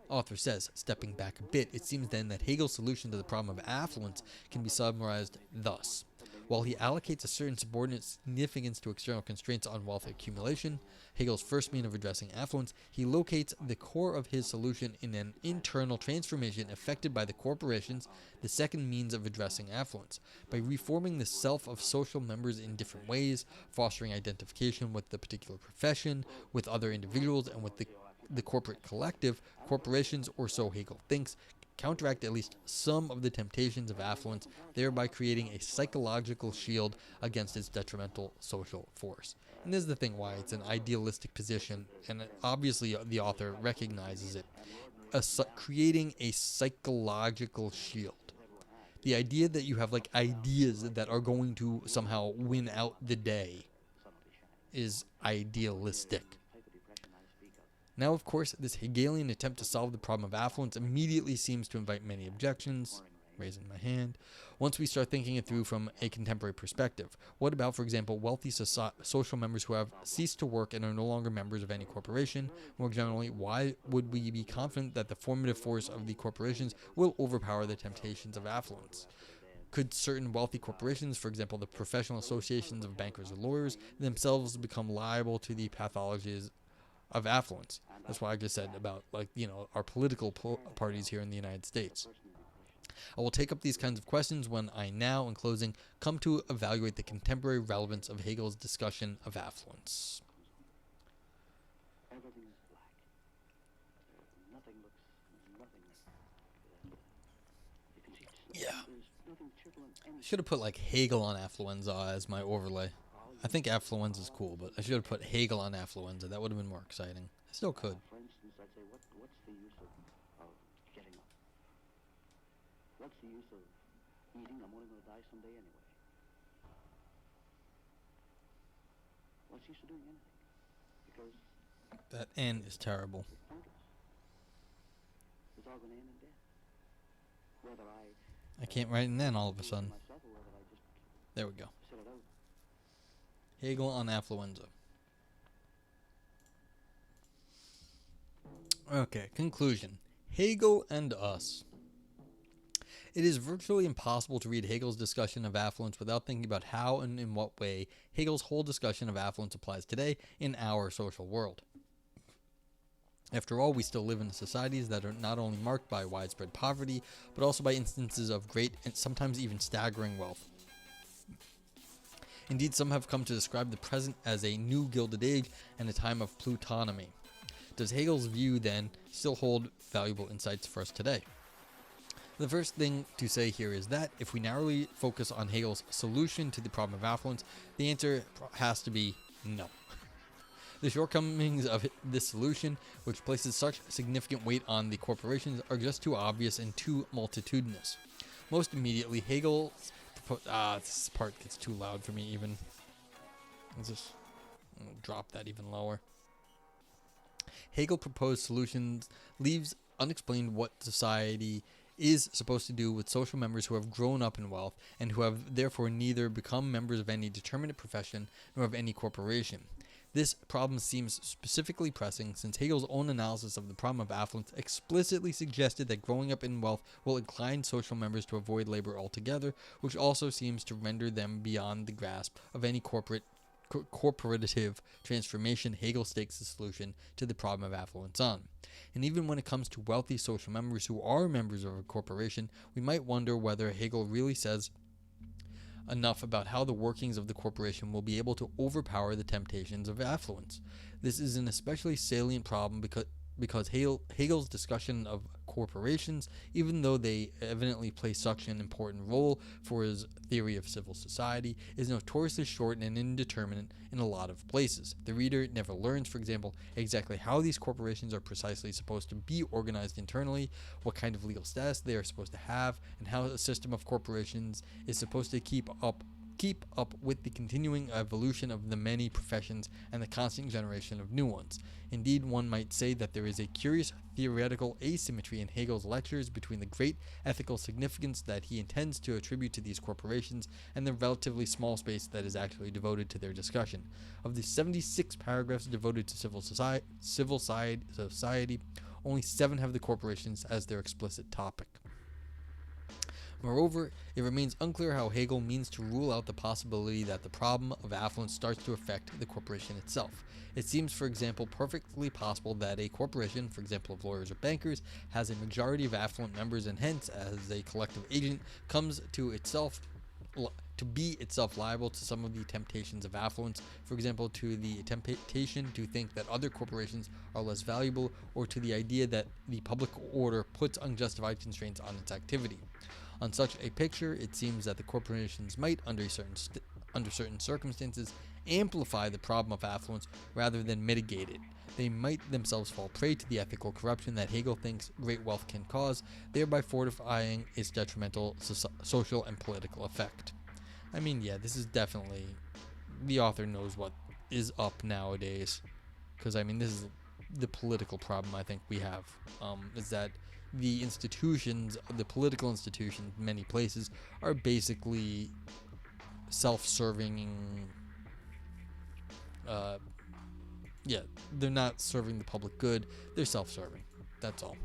Author says, stepping back a bit, it seems then that Hegel's solution to the problem of affluence can be summarized thus. While he allocates a certain subordinate significance to external constraints on wealth accumulation, Hegel's first means of addressing affluence, he locates the core of his solution in an internal transformation effected by the corporations, the second means of addressing affluence. By reforming the self of social members in different ways, fostering identification with the particular profession, with other individuals, and with the corporate collective, corporations, or so Hegel thinks, counteract at least some of the temptations of affluence, thereby creating a psychological shield against its detrimental social force. And this is the thing why it's an idealistic position, and obviously the author recognizes it, creating a psychological shield. The idea that you have like ideas that are going to somehow win out the day is idealistic. Now, of course, this Hegelian attempt to solve the problem of affluence immediately seems to invite many objections. Raising my hand. Once we start thinking it through from a contemporary perspective, what about, for example, wealthy social members who have ceased to work and are no longer members of any corporation? More generally, why would we be confident that the formative force of the corporations will overpower the temptations of affluence? Could certain wealthy corporations, for example, the professional associations of bankers or lawyers, themselves become liable to the pathologies of affluence? That's why I just said about, our political parties here in the United States. I will take up these kinds of questions when I now, in closing, come to evaluate the contemporary relevance of Hegel's discussion of affluence. Yeah. I should have put Hegel on Affluenza as my overlay. I think Affluenza is cool, but I should have put Hegel on Affluenza. That would have been more exciting. I still could.
For instance, I'd say, what's the use of getting up? What's the use of eating? I'm only going to die someday anyway. What's the use of doing anything? Because
that end is terrible.
it's pointless. It's all going to end in death. Whether
I can't write an N all of a sudden.
myself or whether I just
There we go.
sit it out.
Hegel on Affluenza. Okay, conclusion. Hegel and us. It is virtually impossible to read Hegel's discussion of affluence without thinking about how and in what way Hegel's whole discussion of affluence applies today in our social world. After all, we still live in societies that are not only marked by widespread poverty, but also by instances of great and sometimes even staggering wealth. Indeed, some have come to describe the present as a new Gilded Age and a time of plutonymy. Does Hegel's view, then, still hold valuable insights for us today? The first thing to say here is that if we narrowly focus on Hegel's solution to the problem of affluence, the answer has to be no. The shortcomings of this solution, which places such significant weight on the corporations, are just too obvious and too multitudinous. Most immediately, Hegel's this part gets too loud for me even. Let's just drop that even lower. Hegel proposed solutions leaves unexplained what society is supposed to do with social members who have grown up in wealth and who have therefore neither become members of any determinate profession nor of any corporation. This problem seems specifically pressing since Hegel's own analysis of the problem of affluence explicitly suggested that growing up in wealth will incline social members to avoid labor altogether, which also seems to render them beyond the grasp of any corporative transformation Hegel stakes the solution to the problem of affluence on. And even when it comes to wealthy social members who are members of a corporation, we might wonder whether Hegel really says enough about how the workings of the corporation will be able to overpower the temptations of affluence. This is an especially salient problem because Hegel's discussion of corporations, even though they evidently play such an important role for his theory of civil society, is notoriously short and indeterminate in a lot of places. The reader never learns, for example, exactly how these corporations are precisely supposed to be organized internally, what kind of legal status they are supposed to have, and how a system of corporations is supposed to keep up with the continuing evolution of the many professions and the constant generation of new ones. Indeed, one might say that there is a curious theoretical asymmetry in Hegel's lectures between the great ethical significance that he intends to attribute to these corporations and the relatively small space that is actually devoted to their discussion. Of the 76 paragraphs devoted to civil society, only 7 have the corporations as their explicit topic. Moreover, it remains unclear how Hegel means to rule out the possibility that the problem of affluence starts to affect the corporation itself. It seems, for example, perfectly possible that a corporation, for example of lawyers or bankers, has a majority of affluent members and hence, as a collective agent, comes to be itself liable to some of the temptations of affluence, for example, to the temptation to think that other corporations are less valuable, or to the idea that the public order puts unjustified constraints on its activity. On such a picture, it seems that the corporations might, under certain circumstances, amplify the problem of affluence rather than mitigate it. They might themselves fall prey to the ethical corruption that Hegel thinks great wealth can cause, thereby fortifying its detrimental social and political effect. I mean, yeah, this is definitely... The author knows what is up nowadays. Because, I mean, this is the political problem I think we have, is that the institutions, the political institutions in many places, are basically self-serving. They're not serving the public good, they're self-serving. That's all.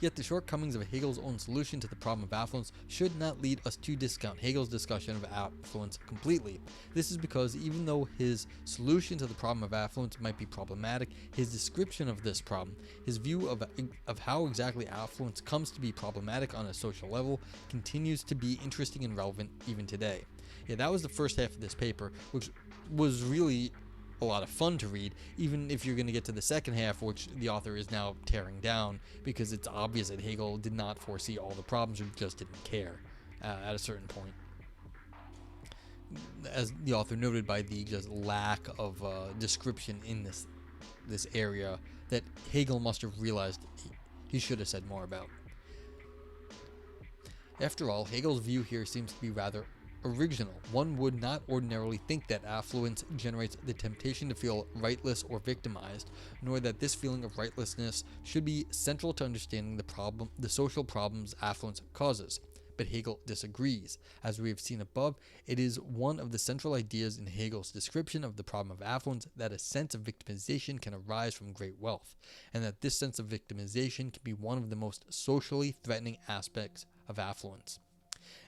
Yet the shortcomings of Hegel's own solution to the problem of affluence should not lead us to discount Hegel's discussion of affluence completely. This is because even though his solution to the problem of affluence might be problematic, his description of this problem, his view of how exactly affluence comes to be problematic on a social level, continues to be interesting and relevant even today. Yeah, that was the first half of this paper, which was really a lot of fun to read, even if you're going to get to the second half, which the author is now tearing down because it's obvious that Hegel did not foresee all the problems or just didn't care at a certain point. As the author noted, by the just lack of description in this area that Hegel must have realized he should have said more about. After all, Hegel's view here seems to be rather original. One would not ordinarily think that affluence generates the temptation to feel rightless or victimized, nor that this feeling of rightlessness should be central to understanding the social problems affluence causes. But Hegel disagrees. As we have seen above, it is one of the central ideas in Hegel's description of the problem of affluence that a sense of victimization can arise from great wealth, and that this sense of victimization can be one of the most socially threatening aspects of affluence.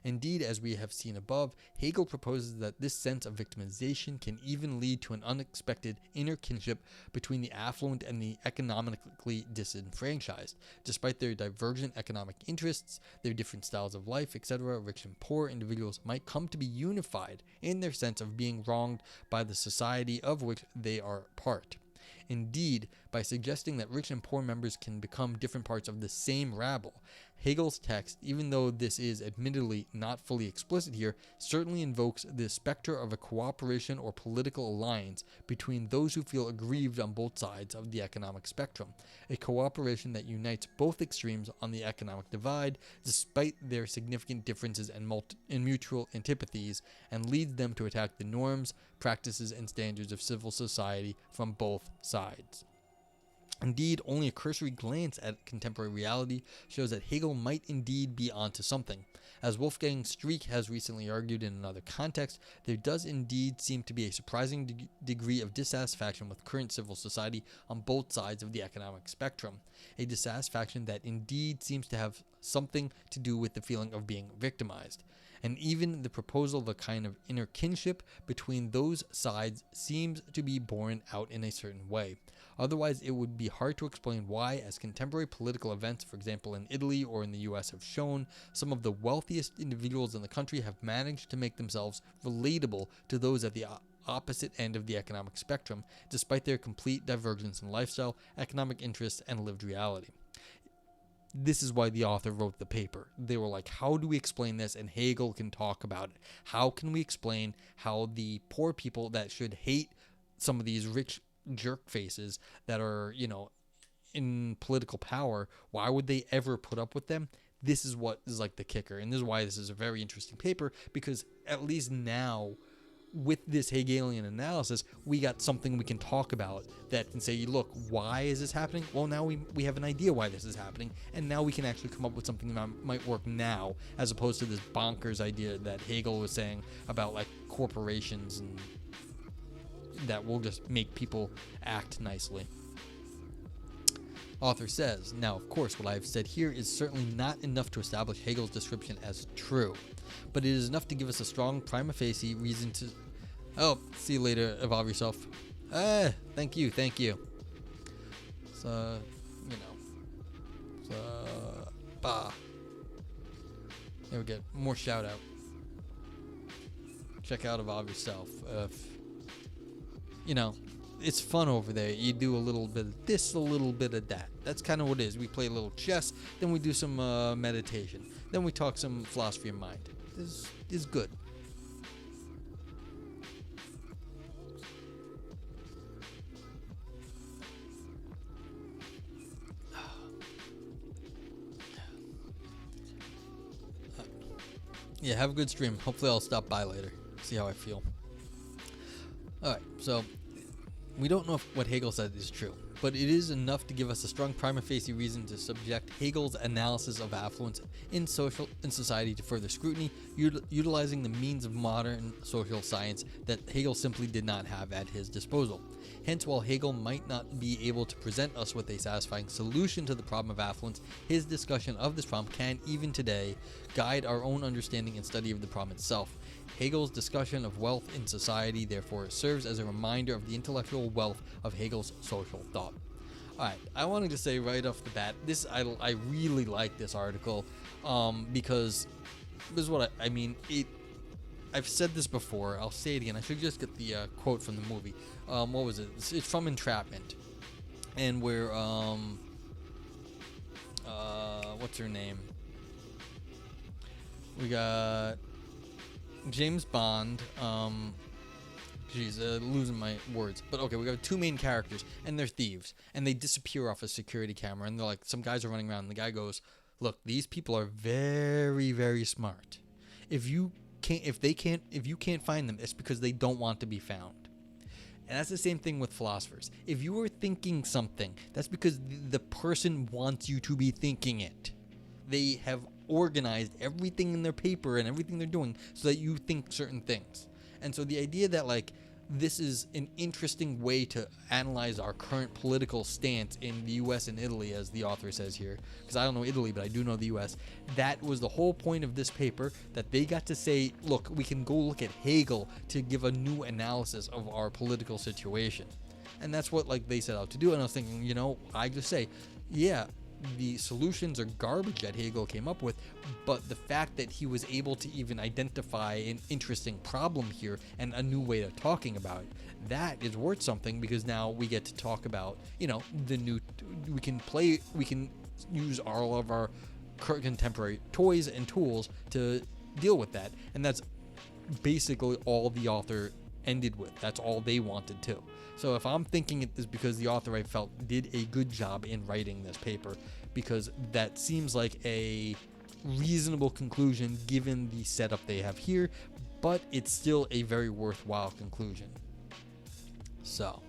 Indeed, as we have seen above, Hegel proposes that this sense of victimization can even lead to an unexpected inner kinship between the affluent and the economically disenfranchised. Despite their divergent economic interests, their different styles of life, etc., rich and poor individuals might come to be unified in their sense of being wronged by the society of which they are part. Indeed, by suggesting that rich and poor members can become different parts of the same rabble, Hegel's text, even though this is admittedly not fully explicit here, certainly invokes the specter of a cooperation or political alliance between those who feel aggrieved on both sides of the economic spectrum, a cooperation that unites both extremes on the economic divide, despite their significant differences and mutual antipathies, and leads them to attack the norms, practices, and standards of civil society from both sides. Indeed, only a cursory glance at contemporary reality shows that Hegel might indeed be onto something. As Wolfgang Streeck has recently argued in another context, there does indeed seem to be a surprising degree of dissatisfaction with current civil society on both sides of the economic spectrum, a dissatisfaction that indeed seems to have something to do with the feeling of being victimized. And even the proposal of a kind of inner kinship between those sides seems to be borne out in a certain way. Otherwise, it would be hard to explain why, as contemporary political events, for example in Italy or in the US, have shown, some of the wealthiest individuals in the country have managed to make themselves relatable to those at the opposite end of the economic spectrum, despite their complete divergence in lifestyle, economic interests, and lived reality. This is why the author wrote the paper. They were like, how do we explain this? And Hegel can talk about it. How can we explain how the poor people that should hate some of these rich jerk faces that are, in political power, why would they ever put up with them? This is what is like the kicker. And this is why this is a very interesting paper, because at least now, with this Hegelian analysis, we got something we can talk about that can say, look, why is this happening? Well, now we have an idea why this is happening, and now we can actually come up with something that might work now, as opposed to this bonkers idea that Hegel was saying about like corporations and that will just make people act nicely. Author says, now, of course, what I have said here is certainly not enough to establish Hegel's description as true, but it is enough to give us a strong prima facie reason to... Oh, see you later, evolve yourself. Thank you. So, bah. There we go, more shout out. Check out Evolve Yourself. It's fun over there. You do a little bit of this, a little bit of that. That's kind of what it is. We play a little chess, then we do some meditation, then we talk some philosophy of mind. This is good. Yeah, have a good stream. Hopefully I'll stop by later, see how I feel. Alright, so we don't know if what Hegel said is true, but it is enough to give us a strong prima facie reason to subject Hegel's analysis of affluence in society to further scrutiny, utilizing the means of modern social science that Hegel simply did not have at his disposal. Hence, while Hegel might not be able to present us with a satisfying solution to the problem of affluence, his discussion of this problem can, even today, guide our own understanding and study of the problem itself. Hegel's discussion of wealth in society, therefore, serves as a reminder of the intellectual wealth of Hegel's social thought. Alright, I wanted to say right off the bat, I really like this article, because this is what I mean. I've said this before, I'll say it again. I should just get the quote from the movie. What was it? It's from Entrapment, and where what's her name? We got James Bond. Losing my words. But okay, we got two main characters, and they're thieves, and they disappear off a security camera, and they're like, some guys are running around, and the guy goes, look, these people are very, very smart. If you can't find them, it's because they don't want to be found. And that's the same thing with philosophers. If you are thinking something, that's because the person wants you to be thinking it. They have organized everything in their paper and everything they're doing so that you think certain things. And so the idea that this is an interesting way to analyze our current political stance in the US and Italy, as the author says here, because I don't know Italy, but I do know the US, that was the whole point of this paper, that they got to say, look, we can go look at Hegel to give a new analysis of our political situation. And that's what they set out to do. And I was thinking, I just say, yeah, the solutions are garbage that Hegel came up with, but the fact that he was able to even identify an interesting problem here and a new way of talking about it, that is worth something, because now we get to talk about, the new, we can use all of our contemporary toys and tools to deal with that. And that's basically all the author ended with. That's all they wanted to. So if I'm thinking it is because the author, I felt, did a good job in writing this paper, because that seems like a reasonable conclusion given the setup they have here, but it's still a very worthwhile conclusion. So,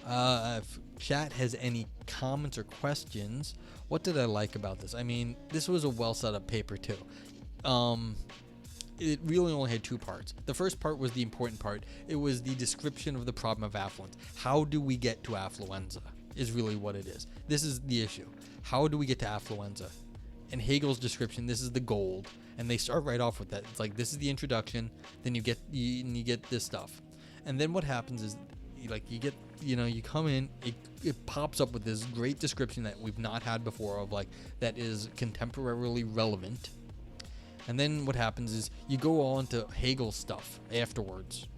if chat has any comments or questions, what did I like about this? I mean, this was a well set up paper too. It really only had two parts. The first part was the important part. It was the description of the problem of affluence. How do we get to affluenza is really what it is. This is the issue. How do we get to affluenza? In Hegel's description, this is the gold, and they start right off with that. It's like, this is the introduction, then you get this stuff. And then what happens is, you come in, it pops up with this great description that we've not had before of, like, that is contemporarily relevant. And then what happens is you go on to Hegel's stuff afterwards.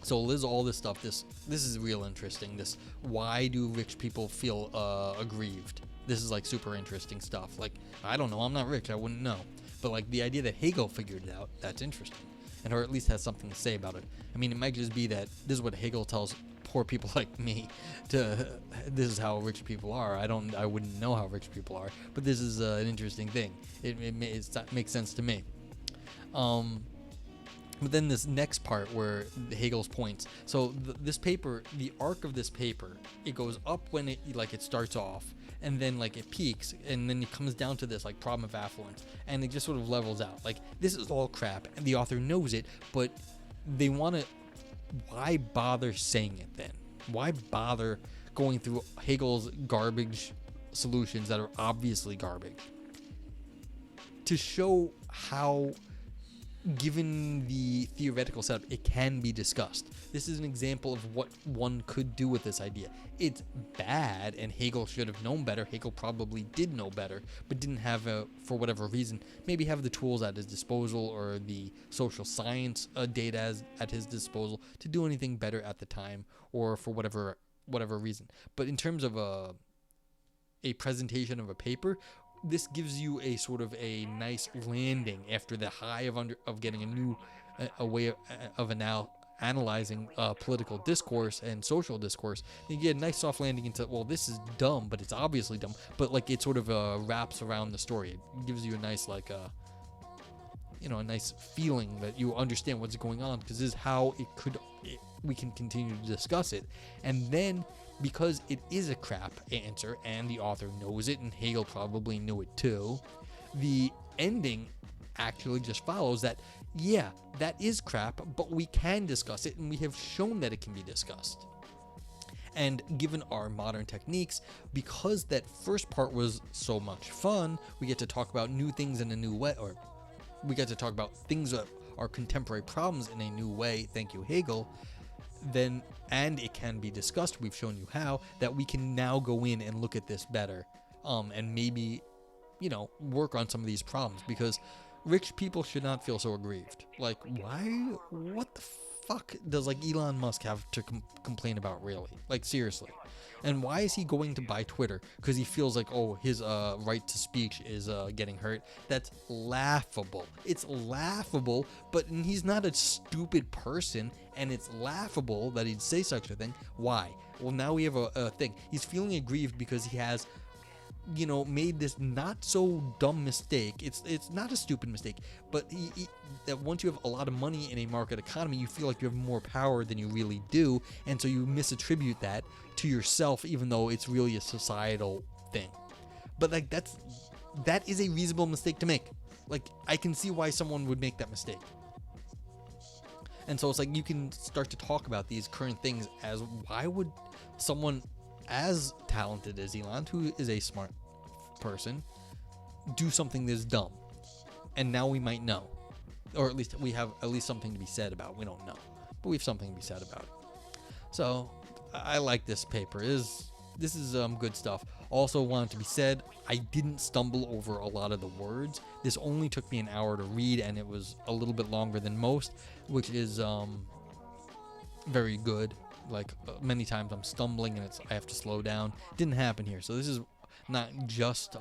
So there's all this stuff. This is real interesting. This, why do rich people feel aggrieved? This is like super interesting stuff. Like, I don't know, I'm not rich, I wouldn't know. But like the idea that Hegel figured it out, that's interesting. And or at least has something to say about it. I mean, it might just be that this is what Hegel tells poor people like me this is how rich people are. I wouldn't know how rich people are, but this is an interesting thing. It makes sense to me. But then this next part where Hegel's points. So this paper, the arc of this paper, it goes up when it starts off, and then like it peaks, and then it comes down to this like problem of affluence, and it just sort of levels out. Like, this is all crap, and the author knows it, but they want to. Why bother saying it then? Why bother going through Hegel's garbage solutions that are obviously garbage to show how, given the theoretical setup, it can be discussed? This is an example of what one could do with this idea. It's bad, and Hegel should have known better. Hegel probably did know better, but didn't have, for whatever reason, maybe have the tools at his disposal or the social science data at his disposal to do anything better at the time, or for whatever reason. But in terms of a presentation of a paper, this gives you a sort of a nice landing after the high of getting a new way of analyzing political discourse and social discourse. You get a nice soft landing into, well, this is dumb, but it's obviously dumb, but like it sort of wraps around the story. It gives you a nice a nice feeling that you understand what's going on, because this is how we can continue to discuss it. And then, because it is a crap answer and the author knows it, and Hegel probably knew it too, the ending actually just follows that, yeah, that is crap, but we can discuss it, and we have shown that it can be discussed. And given our modern techniques, because that first part was so much fun, we get to talk about new things in a new way, or we get to talk about things that are contemporary problems in a new way, thank you, Hegel, then, and it can be discussed, we've shown you how, that we can now go in and look at this better, and maybe, work on some of these problems, because rich people should not feel so aggrieved. Like, what the fuck does like Elon Musk have to complain about, really? Like, seriously. And why is he going to buy Twitter? Because he feels like, oh, his right to speech is getting hurt. That's laughable. It's laughable, but he's not a stupid person, and it's laughable that he'd say such a thing. Why? Well, now we have a thing. He's feeling aggrieved because he has, made this not so dumb mistake. It's not a stupid mistake, but that once you have a lot of money in a market economy, you feel like you have more power than you really do, and so you misattribute that to yourself, even though it's really a societal thing. But like that is a reasonable mistake to make. Like, I can see why someone would make that mistake. And so it's like you can start to talk about these current things as, why would someone as talented as Elon, who is a smart person, do something this dumb? And now we might know, or at least we have something to be said about it. We don't know, but we have something to be said about it. So I like this paper. This is good stuff. Also wanted to be said, I didn't stumble over a lot of the words. This only took me an hour to read, and it was a little bit longer than most, which is very good. Like, many times I'm stumbling and I have to slow down. Didn't happen here. So this is not just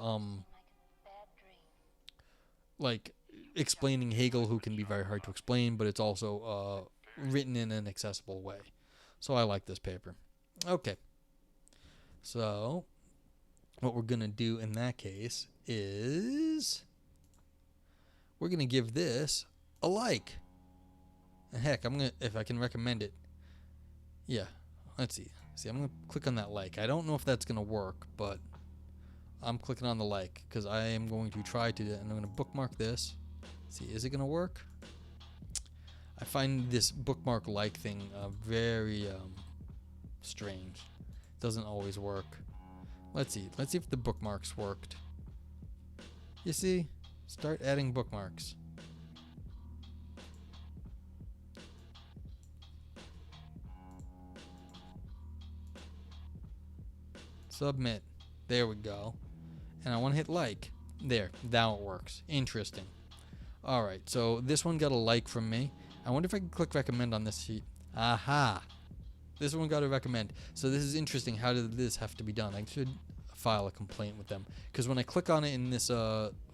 like explaining Hegel, who can be very hard to explain, but it's also written in an accessible way. So I like this paper. Okay. So what we're going to do in that case is we're going to give this a like. And heck, I'm going to, if I can recommend it. Yeah. Let's see. I'm going to click on that like. I don't know if that's going to work, but I'm clicking on the like because I am going to try to, and I'm going to bookmark this. Let's see, is it going to work? I find this bookmark like thing very strange. It doesn't always work. Let's see if the bookmarks worked. You see? Start adding bookmarks. Submit. There we go. And I want to hit like. There. Now it works. Interesting. Alright, so this one got a like from me. I wonder if I can click recommend on this sheet. Aha! This one got a recommend. So this is interesting. How did this have to be done? I should file a complaint with them. Because when I click on it in this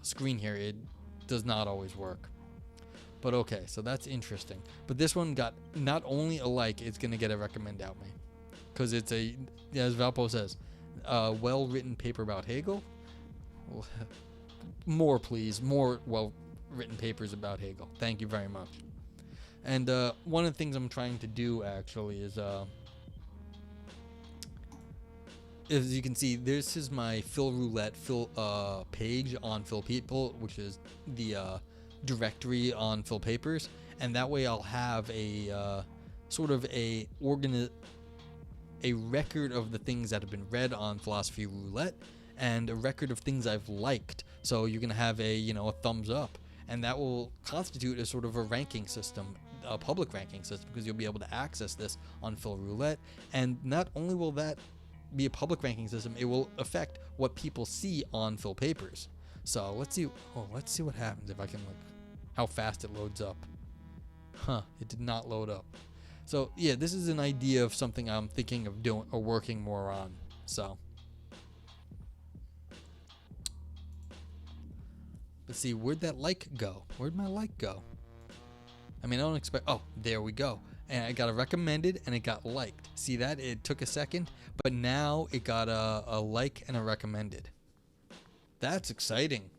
screen here, it does not always work. But okay, so that's interesting. But this one got not only a like, it's going to get a recommend out me. Because it's a, as Valpo says, a well-written paper about Hegel. More, please. More well-written papers about Hegel. Thank you very much. And one of the things I'm trying to do, actually, is as you can see, this is my Phil Roulette page on Phil People, which is the directory on Phil Papers. And that way I'll have a sort of a record of the things that have been read on Philosophy Roulette and a record of things I've liked. So you're going to have a thumbs up. And that will constitute a sort of a ranking system, a public ranking system, because you'll be able to access this on Phil Roulette. And not only will that be a public ranking system, it will affect what people see on Phil Papers. So let's see what happens if I can how fast it loads up. It did not load up. So yeah, this is an idea of something I'm thinking of doing or working more on. So let's see, where'd that like go? Where'd my like go? I mean, I don't expect... Oh, there we go. And I got a recommended and it got liked. See that? It took a second, but now it got a like and a recommended. That's exciting.